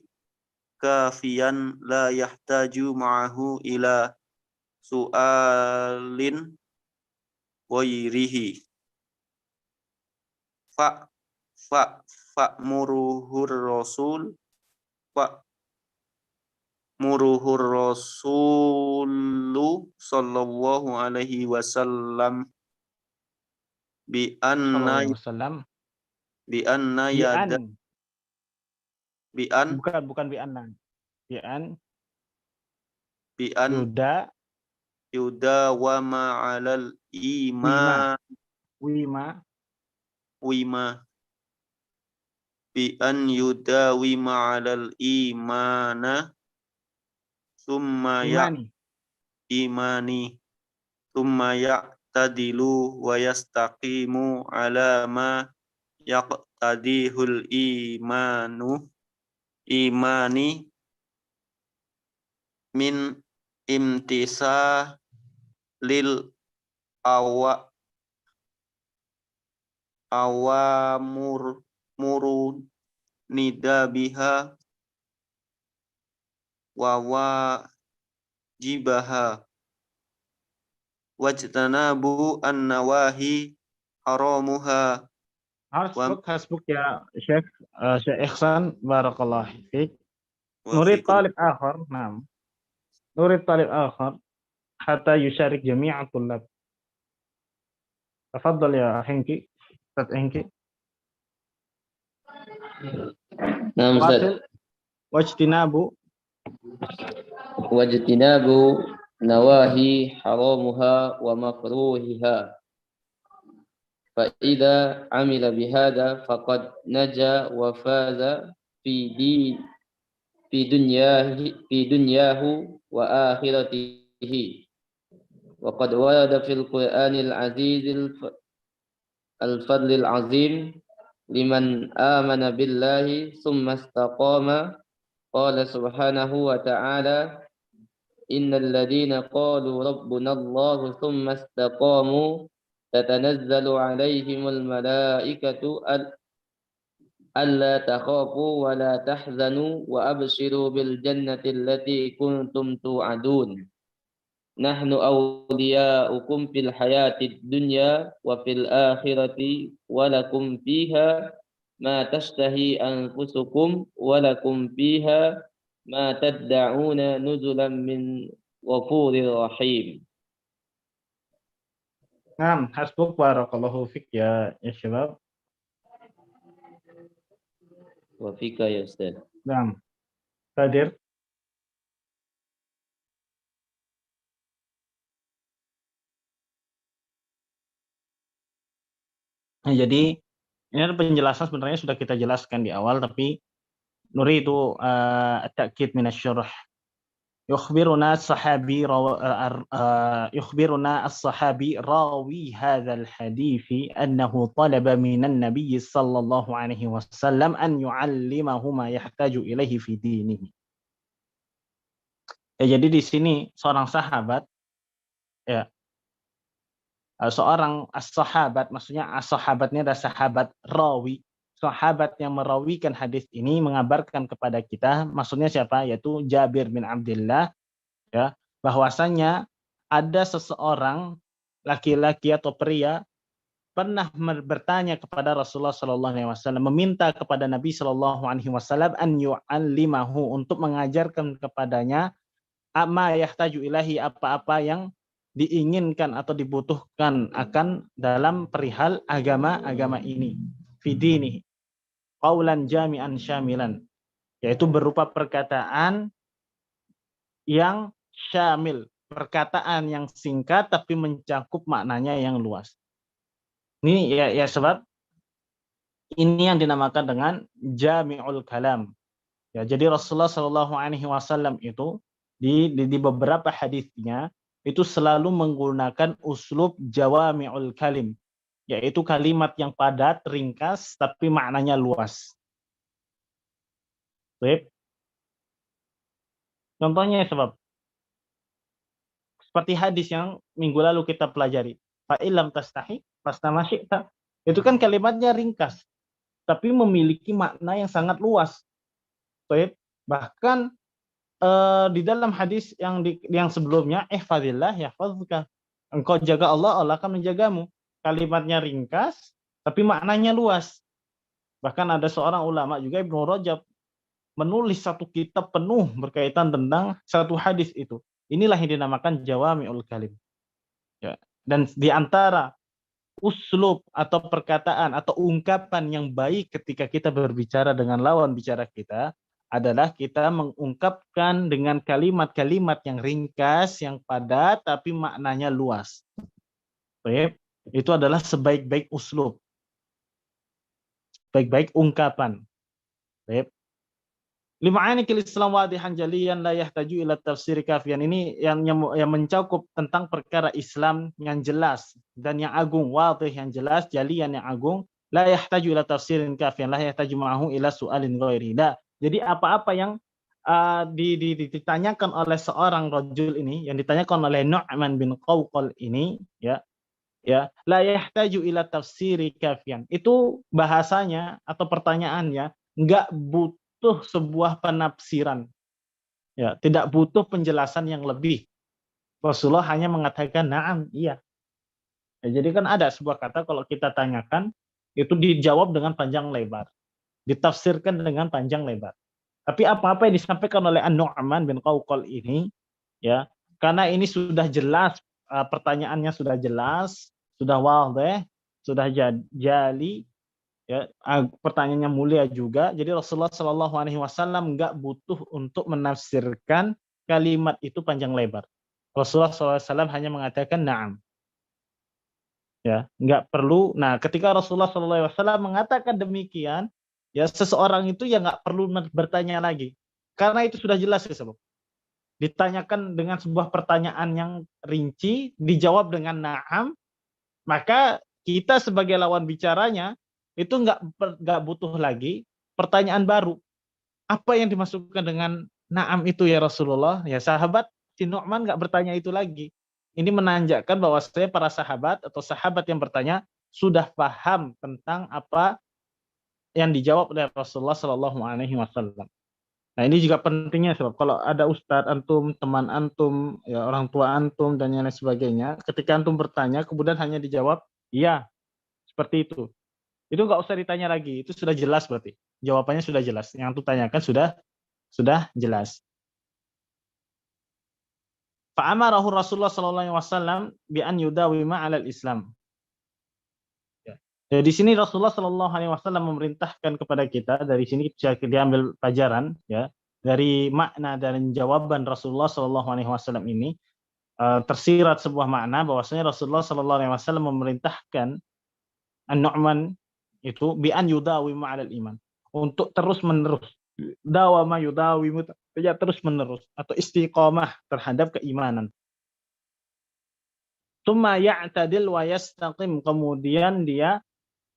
kafiyan la yahtaju ma'ahu ila su'alin wairihi fa muruhur rasul fa muruhur rasulu sallallahu alaihi wasallam bi Sallallahu anna alaihi wasallam. bi anna Bi yada an, bi an bukan bi anna. Bi an bi an yuda yuda wa ma'alal wima iman wima wima bi an yuda wi ma'alal imana summa ya imani. imani summa ya'tadilu wa yastaqimu ala ma yaqtadihul imani min imtisa lil awamur muru nida biha wa wajibaha wajtanabu an-nawahi haramuha wa Hasbuk ya Syekh Syekh Ihsan, barakallahu fiik. Nurid fikum. talib akhar, naam. Nurid talib akhar hatta yusharik jami'a tullab. Tafadhal ya Hengki. Ustaz Hengki. Nah, Ustaz. Wasil wajtinabu Wajtinabu nawahi haramuha wa makruhiha. Fa idza amila bihada faqad naja wa faza fi dunyahu wa akhiratihi. Wa qad warada fil Qur'anil azizil al-fadlil azim liman amana billahi summa istaqama qala subhanahu wa ta'ala innal ladina qalu rabbuna Allah summa istaqamu tatanazzalu alaihimul malaikatu alla takhafu wa la tahzanu wa abshiru bil jannati allati kuntum tu'adun nahnu awliya'ukum fil hayatid dunya wa fil akhirati wa lakum fiha ma tashtahi anfusukum wa lakum fiha ma tad'una nuzulan min ghafurir rahim. Naam, hasbuk barakallahu fiik ya syabab. Wa fika ya Ustaz. Naam. Qadir. Nah, jadi ini ada penjelasan sebenarnya sudah kita jelaskan di awal, tapi Nuri itu at-ta'kid min asy-syarh. يخبرنا الصحابي راوي هذا الحديث أنه طلب من النبي صلى الله عليه وسلم أن يعلمه ما يحتاج إليه في دينه. Ya, jadi di sini seorang sahabat, ya, seorang as-sahabat, maksudnya as-sahabatnya adalah sahabat rawi. Sahabat yang merawikan hadis ini mengabarkan kepada kita, maksudnya siapa? Yaitu Jabir bin Abdullah, ya, bahwasanya ada seseorang laki-laki atau pria pernah bertanya kepada Rasulullah Shallallahu Alaihi Wasallam, meminta kepada Nabi Shallallahu Alaihi Wasallam an yu'allimahu, untuk mengajarkan kepadanya ma yahtaju ilahi, apa-apa yang diinginkan atau dibutuhkan akan dalam perihal agama ini, fidini qaulan jami'an syamilan, yaitu berupa perkataan yang syamil, perkataan yang singkat tapi mencakup maknanya yang luas. Ini ya sebab ini yang dinamakan dengan jami'ul kalam. Ya, jadi Rasulullah Shallallahu Alaihi Wasallam itu di beberapa hadisnya itu selalu menggunakan uslub jawami'ul kalim, yaitu kalimat yang padat, ringkas, tapi maknanya luas. Baik. Contohnya sebab seperti hadis yang minggu lalu kita pelajari, fa'ilam tastahi fastama syi'ta. Itu kan kalimatnya ringkas, tapi memiliki makna yang sangat luas. Baik. Bahkan di dalam hadis yang sebelumnya, ihfazillah yahfazka. Engkau jaga Allah, Allah akan menjagamu. Kalimatnya ringkas, tapi maknanya luas. Bahkan ada seorang ulama juga, Ibnu Rajab, menulis satu kitab penuh berkaitan tentang satu hadis itu. Inilah yang dinamakan jawami'ul kalim. Ya. Dan di antara uslub atau perkataan atau ungkapan yang baik ketika kita berbicara dengan lawan bicara kita adalah kita mengungkapkan dengan kalimat-kalimat yang ringkas, yang padat, tapi maknanya luas. Baik. Itu adalah sebaik-baik uslub. Baik-baik ungkapan. Baik. Lima'ani kil Islam wadihan jaliyan la yahtaju ila tafsir kafian. Ini yang mencakup tentang perkara Islam yang jelas dan yang agung, wadih yang jelas, jaliyan yang agung, la yahtaju ila tafsirin kafian, la yahtaju ma'ahu ila su'alin ghairi. Jadi apa-apa yang ditanyakan oleh seorang rajul ini, yang ditanyakan oleh Nu'man bin Qawqal ini, ya, la yahtaju ila tafsiri kafian. Itu bahasanya atau pertanyaannya enggak butuh sebuah penafsiran, ya, tidak butuh penjelasan yang lebih. Rasulullah hanya mengatakan na'am, iya. Ya, jadi kan ada sebuah kata kalau kita tanyakan itu dijawab dengan panjang lebar, ditafsirkan dengan panjang lebar. Tapi apa-apa yang disampaikan oleh An-Nu'man bin Qawqal ini, ya, karena ini sudah jelas, pertanyaannya sudah jelas, sudah wadih, sudah jali. Ya, pertanyaannya mulia juga. Jadi Rasulullah Shallallahu Alaihi Wasallam nggak butuh untuk menafsirkan kalimat itu panjang lebar. Rasulullah SAW hanya mengatakan na'am. Ya, nggak perlu. Nah, ketika Rasulullah SAW mengatakan demikian, ya seseorang itu ya nggak perlu bertanya lagi, karena itu sudah jelas ya, sebab ditanyakan dengan sebuah pertanyaan yang rinci, dijawab dengan na'am, maka kita sebagai lawan bicaranya itu nggak butuh lagi pertanyaan baru. Apa yang dimasukkan dengan na'am itu ya Rasulullah? Ya sahabat si Nu'man nggak bertanya itu lagi. Ini menandakan bahwa para sahabat atau sahabat yang bertanya sudah paham tentang apa yang dijawab oleh Rasulullah Shallallahu Alaihi Wasallam. Nah ini juga pentingnya sebab kalau ada ustadz antum, teman antum, ya orang tua antum dan yang lain sebagainya, ketika antum bertanya kemudian hanya dijawab iya seperti itu nggak usah ditanya lagi, itu sudah jelas berarti. Jawabannya sudah jelas, yang antum tanyakan sudah jelas. Fa'amarahu Rasulullah sallallahu alaihi wasallam bi an yudawima 'alal Islam. Ya. Di sini Rasulullah sallallahu alaihi wasallam memerintahkan kepada kita, dari sini bisa diambil pelajaran ya, dari makna dan jawaban Rasulullah sallallahu alaihi wasallam ini tersirat sebuah makna bahwasanya Rasulullah sallallahu alaihi wasallam memerintahkan An-Nu'man itu bi an yudawima 'alal iman, untuk terus menerus dawama yudawimu, ya terus menerus atau istiqomah terhadap keimanan. Tsumma ya'tadil wa yastaqim, kemudian dia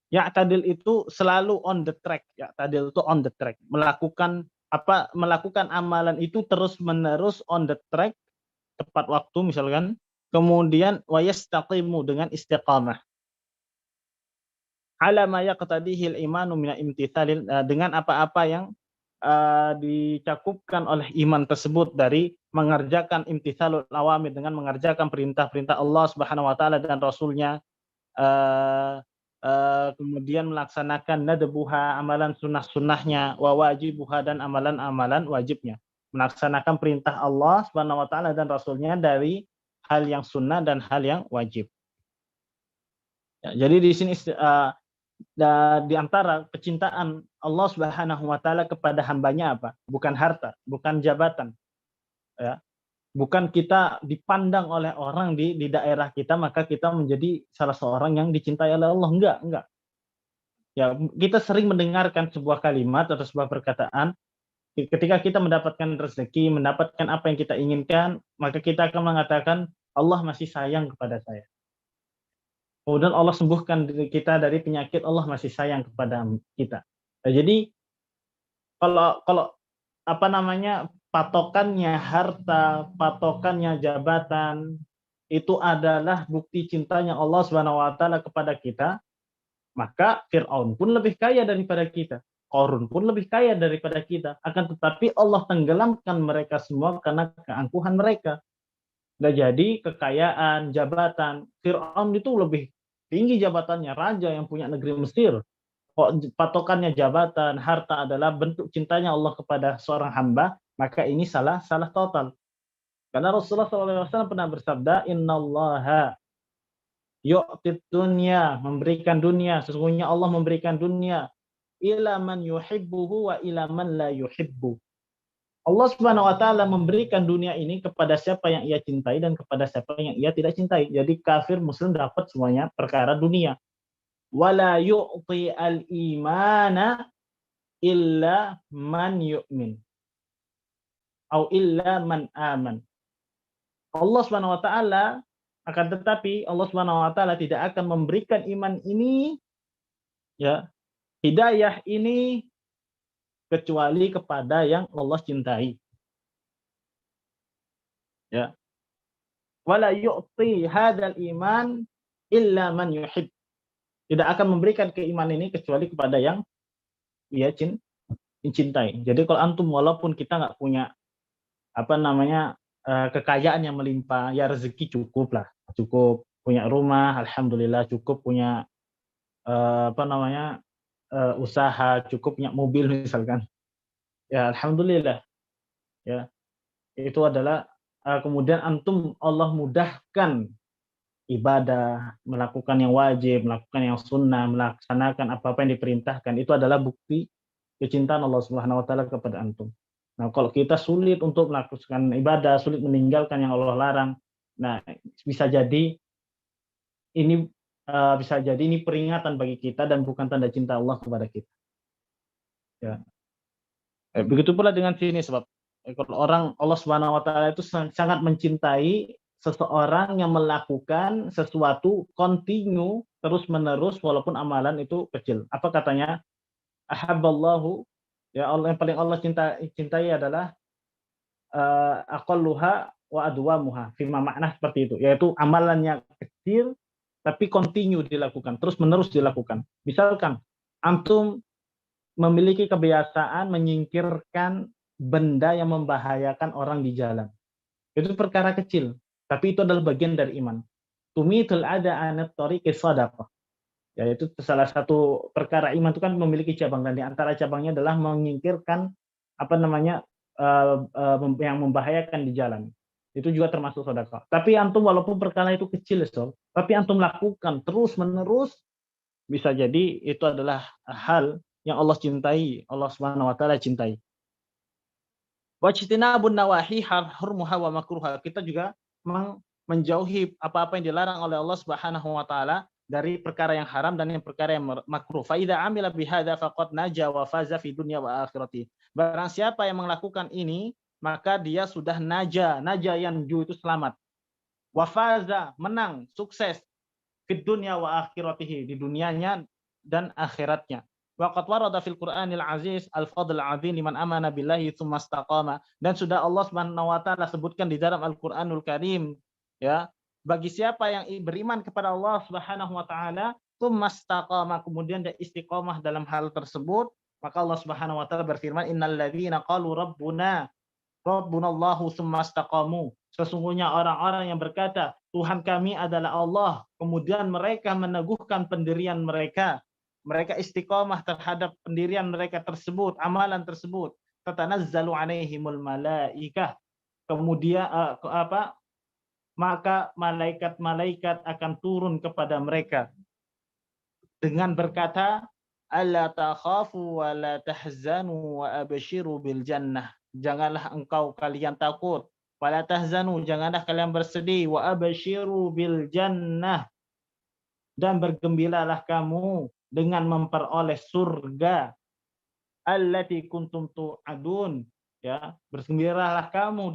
ya'tadil itu selalu on the track, ya'tadil itu on the track, melakukan amalan itu terus menerus on the track, tepat waktu misalkan, kemudian wa yastaqimu dengan istiqamah. Ala ma yaqtadihil imanu min imtithalil, dengan apa-apa yang dicakupkan oleh iman tersebut dari mengerjakan imtithalul awamir, dengan mengerjakan perintah-perintah Allah Subhanahu wa taala dan Rasulnya, kemudian melaksanakan nadbuha, amalan sunnah-sunnahnya, wa wajibuha, dan amalan-amalan wajibnya. Melaksanakan perintah Allah Subhanahu wa taala dan Rasulnya dari hal yang sunnah dan hal yang wajib. Ya, jadi di sini di antara kecintaan Allah Subhanahu wa taala kepada hambanya apa? Bukan harta, bukan jabatan. Ya. Bukan kita dipandang oleh orang di daerah kita, maka kita menjadi salah seorang yang dicintai oleh Allah. Enggak. Ya, kita sering mendengarkan sebuah kalimat atau sebuah perkataan, ketika kita mendapatkan rezeki, mendapatkan apa yang kita inginkan, maka kita akan mengatakan, Allah masih sayang kepada saya. Kemudian Allah sembuhkan diri kita dari penyakit, Allah masih sayang kepada kita. Nah, jadi kalau apa namanya, patokannya harta, patokannya jabatan, itu adalah bukti cintanya Allah Subhanahu wa taala kepada kita, maka Fir'aun pun lebih kaya daripada kita. Qarun pun lebih kaya daripada kita. Akan tetapi Allah tenggelamkan mereka semua karena keangkuhan mereka. Nah, jadi kekayaan, jabatan, Fir'aun itu lebih tinggi jabatannya, raja yang punya negeri Mesir. Kok patokannya jabatan, harta adalah bentuk cintanya Allah kepada seorang hamba, maka ini salah total. Karena Rasulullah SAW pernah bersabda, Innallaha yu'tid dunya, memberikan dunia, sesungguhnya Allah memberikan dunia, ila man yuhibbuhu wa ila man la yuhibbu. Allah Subhanahu wa taala memberikan dunia ini kepada siapa yang ia cintai dan kepada siapa yang ia tidak cintai. Jadi kafir muslim dapat semuanya perkara dunia. Wala yu'ti al-imana illa man yu'min. Au illa man aman. Allah Subhanahu wa taala akan tetapi Allah Subhanahu wa taala tidak akan memberikan iman ini, ya, hidayah ini kecuali kepada yang Allah cintai. Ya. Wala yu'ti hadzal iman illa man yuhib. Tidak akan memberikan keimanan ini kecuali kepada yang ia cintai. Jadi kalau antum walaupun kita nggak punya apa namanya kekayaan yang melimpah, ya rezeki cukup lah, cukup punya rumah, alhamdulillah, cukup punya apa namanya usaha, cukup punya mobil misalkan, ya alhamdulillah, ya itu adalah kemudian antum Allah mudahkan ibadah, melakukan yang wajib, melakukan yang sunnah, melaksanakan apa-apa yang diperintahkan, itu adalah bukti kecintaan Allah Subhanahu wa taala kepada antum. Nah, kalau kita sulit untuk melakukan ibadah, sulit meninggalkan yang Allah larang, nah bisa jadi ini peringatan bagi kita dan bukan tanda cinta Allah kepada kita. Ya. Begitu pula dengan sini, sebab kalau orang Allah Subhanahu wa taala itu sangat mencintai seseorang yang melakukan sesuatu kontinu terus-menerus walaupun amalan itu kecil. Apa katanya? Ahabballahu, ya Allah, yang paling Allah cintai adalah aqalluha wa adwamuha. Fima makna seperti itu, yaitu amalannya kecil tapi kontinu dilakukan, terus-menerus dilakukan. Misalkan antum memiliki kebiasaan menyingkirkan benda yang membahayakan orang di jalan. Itu perkara kecil, tapi itu adalah bagian dari iman. Tumitul ada anat tariqis shadaqah. Ya, itu salah satu perkara iman itu kan memiliki cabang, dan di antara cabangnya adalah menyingkirkan apa namanya yang membahayakan di jalan. Itu juga termasuk sedekah. Tapi antum walaupun perkara itu kecil, tapi antum lakukan terus-menerus, bisa jadi itu adalah hal yang Allah cintai, Allah Subhanahu wa taala cintai. Wajtinabun nawahi hurmuha wa makruha. Kita juga menjauhi apa-apa yang dilarang oleh Allah Subhanahu wa taala dari perkara yang haram dan yang perkara yang makruh. Fa idza amila bihadza faqad naja wa faza fi dunya wa akhirati. Barang siapa yang melakukan ini, maka dia sudah naja yanju itu selamat. Wa faza menang, sukses fi dunya wa akhiratihi, di dunianya dan akhiratnya. Wa qad warada fil Qur'anil Aziz al-fadl azim liman amana billahi tsumma istaqama. Dan sudah Allah Subhanahu wa taala sebutkan di dalam Al-Qur'anul Karim, ya, bagi siapa yang beriman kepada Allah Subhanahu wa taala, tsumma istaqama, kemudian dia istiqomah dalam hal tersebut, maka Allah Subhanahu wa taala berfirman, innal ladzina qalu rabbunallahu tsumma istaqamu. Sesungguhnya orang-orang yang berkata, Tuhan kami adalah Allah, kemudian mereka meneguhkan pendirian mereka, mereka istiqomah terhadap pendirian mereka tersebut, amalan tersebut. Tatanazzalu alaihimul malaikah. Kemudian maka malaikat-malaikat akan turun kepada mereka dengan berkata, alla takhafu wa la tahzanu wa abshiru bil jannah. Janganlah engkau kalian takut Wala tahzanu, janganlah kalian bersedih. Wa abshiru bil jannah, dan bergembiralah kamu dengan memperoleh surga. Allati kuntum tu'adun, ya, bergembiralah kamu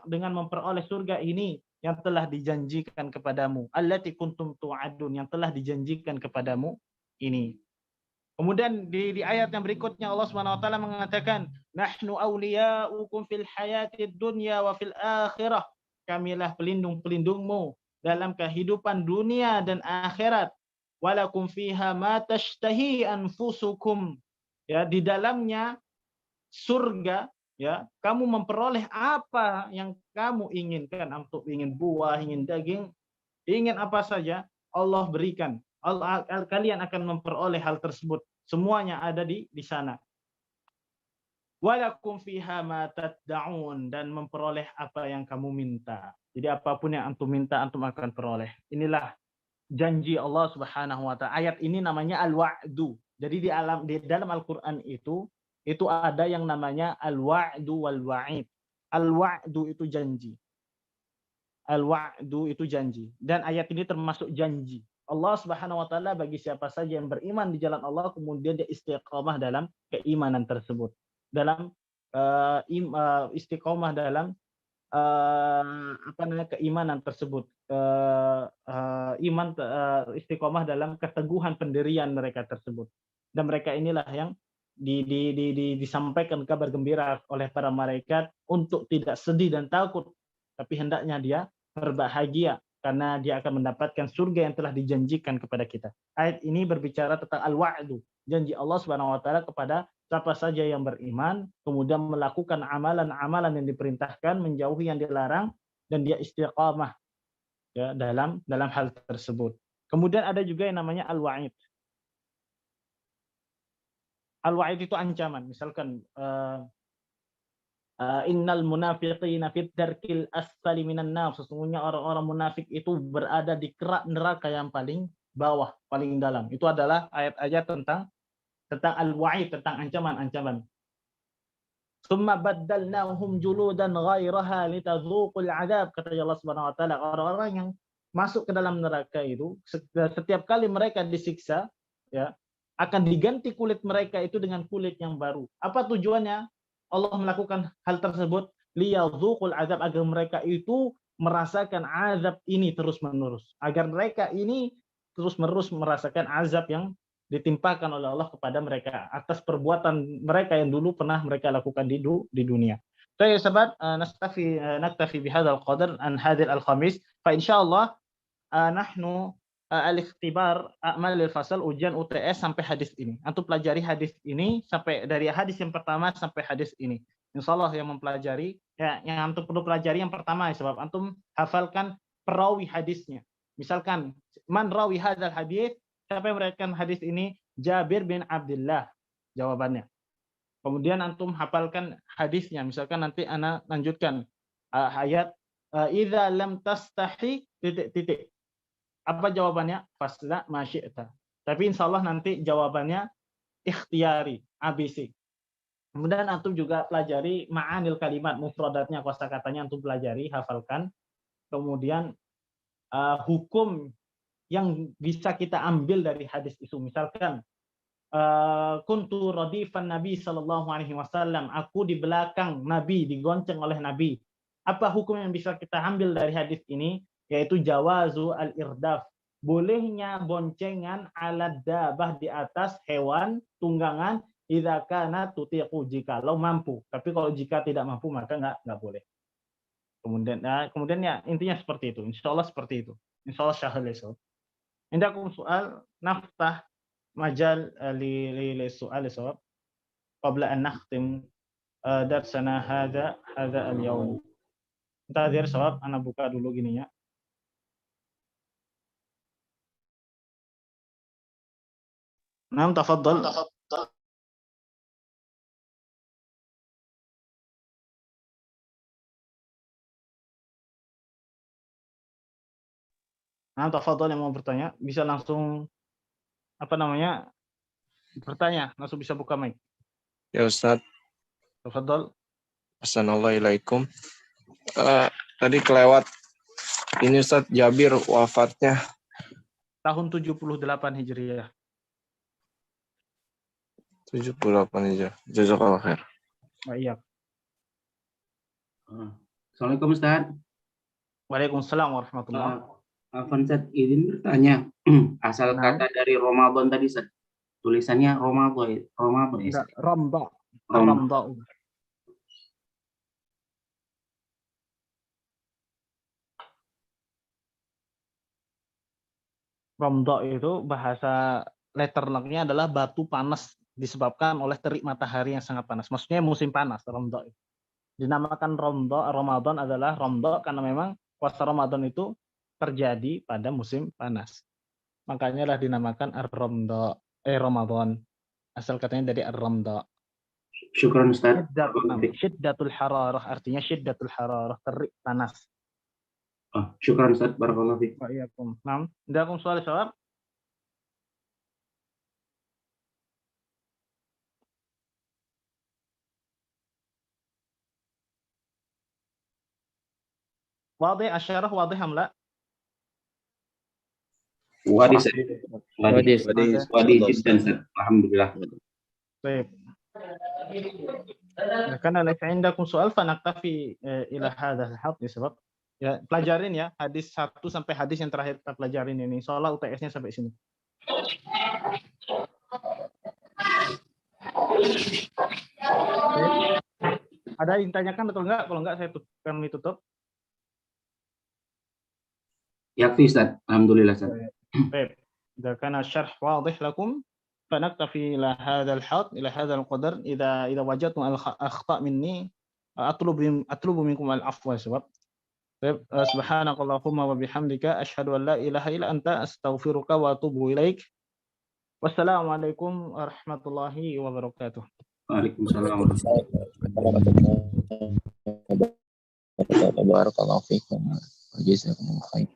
dengan memperoleh surga ini yang telah dijanjikan kepadamu. Allati kuntum tu'adun, yang telah dijanjikan kepadamu ini. Kemudian di ayat yang berikutnya Allah Subhanahu wa taala mengatakan, nahnu awliya'ukum fil hayatid dunya wa fil akhirah. Kamilah pelindung-pelindungmu dalam kehidupan dunia dan akhirat. Walakum fiha ma tashtahi anfusukum. Ya, di dalamnya surga, ya, kamu memperoleh apa yang kamu inginkan. Untuk ingin buah, ingin daging, ingin apa saja, Allah berikan. Kalian akan memperoleh hal tersebut. Semuanya ada di sana. Walakum fiha ma tad'un, dan memperoleh apa yang kamu minta. Jadi apapun yang antum minta, antum akan peroleh. Inilah janji Allah Subhanahu wa taala. Ayat ini namanya al-wa'du. Jadi di dalam Al-Qur'an itu ada yang namanya al-wa'du wal wa'id. Al-wa'du itu janji. Al-wa'du itu janji. Dan ayat ini termasuk janji. Allah Subhanahu wa taala bagi siapa saja yang beriman di jalan Allah kemudian dia istiqomah dalam keimanan tersebut. Dalam istiqomah dalam keimanan tersebut. Istiqomah dalam keteguhan pendirian mereka tersebut. Dan mereka inilah yang disampaikan kabar gembira oleh para malaikat untuk tidak sedih dan takut, tapi hendaknya dia berbahagia karena dia akan mendapatkan surga yang telah dijanjikan kepada kita. Ayat ini berbicara tentang al-wa'du, janji Allah Subhanahu wa taala kepada siapa saja yang beriman, kemudian melakukan amalan-amalan yang diperintahkan, menjauhi yang dilarang, dan dia istiqamah, ya, dalam hal tersebut. Kemudian ada juga yang namanya al-wa'id. Al-wa'id itu ancaman. Misalkan innal munafiqina fid darkil asfali minan nar. Sesungguhnya orang-orang munafik itu berada di kerak neraka yang paling bawah, paling dalam. Itu adalah ayat-ayat tentang al-wa'id, tentang ancaman-ancaman. Summa baddalnahum juludan ghairaha litadzuqul adzab, kata Allah Subhanahu wa taala. Orang-orang yang masuk ke dalam neraka itu setiap kali mereka disiksa, ya, akan diganti kulit mereka itu dengan kulit yang baru. Apa tujuannya Allah melakukan hal tersebut? Liyadzuqul adzab, agar mereka itu merasakan azab ini terus-menerus. Agar mereka ini terus-menerus merasakan azab yang ditimpakan oleh Allah kepada mereka atas perbuatan mereka yang dulu pernah mereka lakukan di dunia. Baik sahabat, naktafi bihadzal qadar an hadhil al-khamis. Fa insyaallah nahnu al-ikhtibar a'mal al-fasal, ujian UTS sampai hadis ini. Antum pelajari hadis ini sampai dari hadis yang pertama sampai hadis ini. Insyaallah yang mempelajari, ya, yang antum perlu pelajari yang pertama ya, sebab antum hafalkan perawi hadisnya. Misalkan man rawi hadzal hadis, siapa yang meriwayatkan hadis ini? Jabir bin Abdullah, jawabannya. Kemudian antum hafalkan hadisnya. Misalkan nanti ana lanjutkan ayat idza lam tastahi ... Apa jawabannya? Fasla ma syi'ta. Tapi insyaallah nanti jawabannya ikhtiyari, ABC. Kemudian antum juga pelajari ma'anil kalimat, mufradatnya, kosakatanya antum pelajari, hafalkan. Kemudian hukum yang bisa kita ambil dari hadis itu. Misalkan kuntu radifan Nabi sallallahu alaihi wasallam, aku di belakang Nabi, digonceng oleh Nabi. Apa hukum yang bisa kita ambil dari hadis ini? Yaitu jawazu al-irdaf, bolehnya boncengan ala dabah, di atas hewan tunggangan, idza kana tutiqu, jikalau mampu. Tapi kalau jika tidak mampu maka enggak boleh. Kemudian ya intinya seperti itu. Insyaallah seperti itu. Insyaallah sahal esok. Indakum soal, naftah majal li soal esok qabla an nakhtim darsana hadza al-yawm. Tazir soal, ana buka dulu gini ya. نعم تفضل. Nah, tafadhol yang mau bertanya bisa langsung bertanya, langsung bisa buka mic. Ya Ustaz. Tafadhol. Assalamualaikum. Tadi kelewat ini Ustaz, Jabir wafatnya Tahun 78 Hijriah. 78 aja. Jazakallah khair. Iya. Assalamualaikum Ustaz. Waalaikumsalam warahmatullahi. Afwan Ustaz, izin bertanya. Asal kata dari Ramadan tadi Ustaz. Tulisannya Ramadan ya. Ustaz? Ramda. Ramda. Ramda itu bahasa letterlocknya adalah batu panas disebabkan oleh terik matahari yang sangat panas. Maksudnya musim panas, Ramda. Dinamakan Ramda, Ramadan adalah Ramda karena memang puasa Ramadan itu terjadi pada musim panas. Makanya lah dinamakan Ar-Ramda, Ramadan. Asal katanya dari Ar-Ramda. Syukran Ustaz. Syiddatul hararah, artinya syiddatul hararah, terik panas. Syukran Ustaz, barakallahu fiik. Waalaikumsalam. Naam, indakum soal jawab. Wadih asyarah, wadih hamla. Wadih jiddan Ustaz. Alhamdulillah. Baik. Karena laisa indakum soal fanaktafi ila hadzal had disebab ya pelajarin ya hadis 1 sampai hadis yang terakhir kita pelajarin ini. Soalnya UTS-nya sampai sini. Ada yang tanyakan atau enggak? Kalau enggak saya kami tutup. Yakfi Ustaz. Alhamdulillah Ustaz. Baik. Jika kana syarh wadih lakum fanaktafi ila hadzal had ila hadzal qadar idza wajadtum al akhta minni atlubu minkum al afwa sebab subhanakallahumma wa bihamdika asyhadu an la ilaha illa anta astaghfiruka wa atubu ilaik. Wassalamualaikum warahmatullahi wabarakatuh. Waalaikumsalam. Barakallahu fiikum. Jazakumullah khair.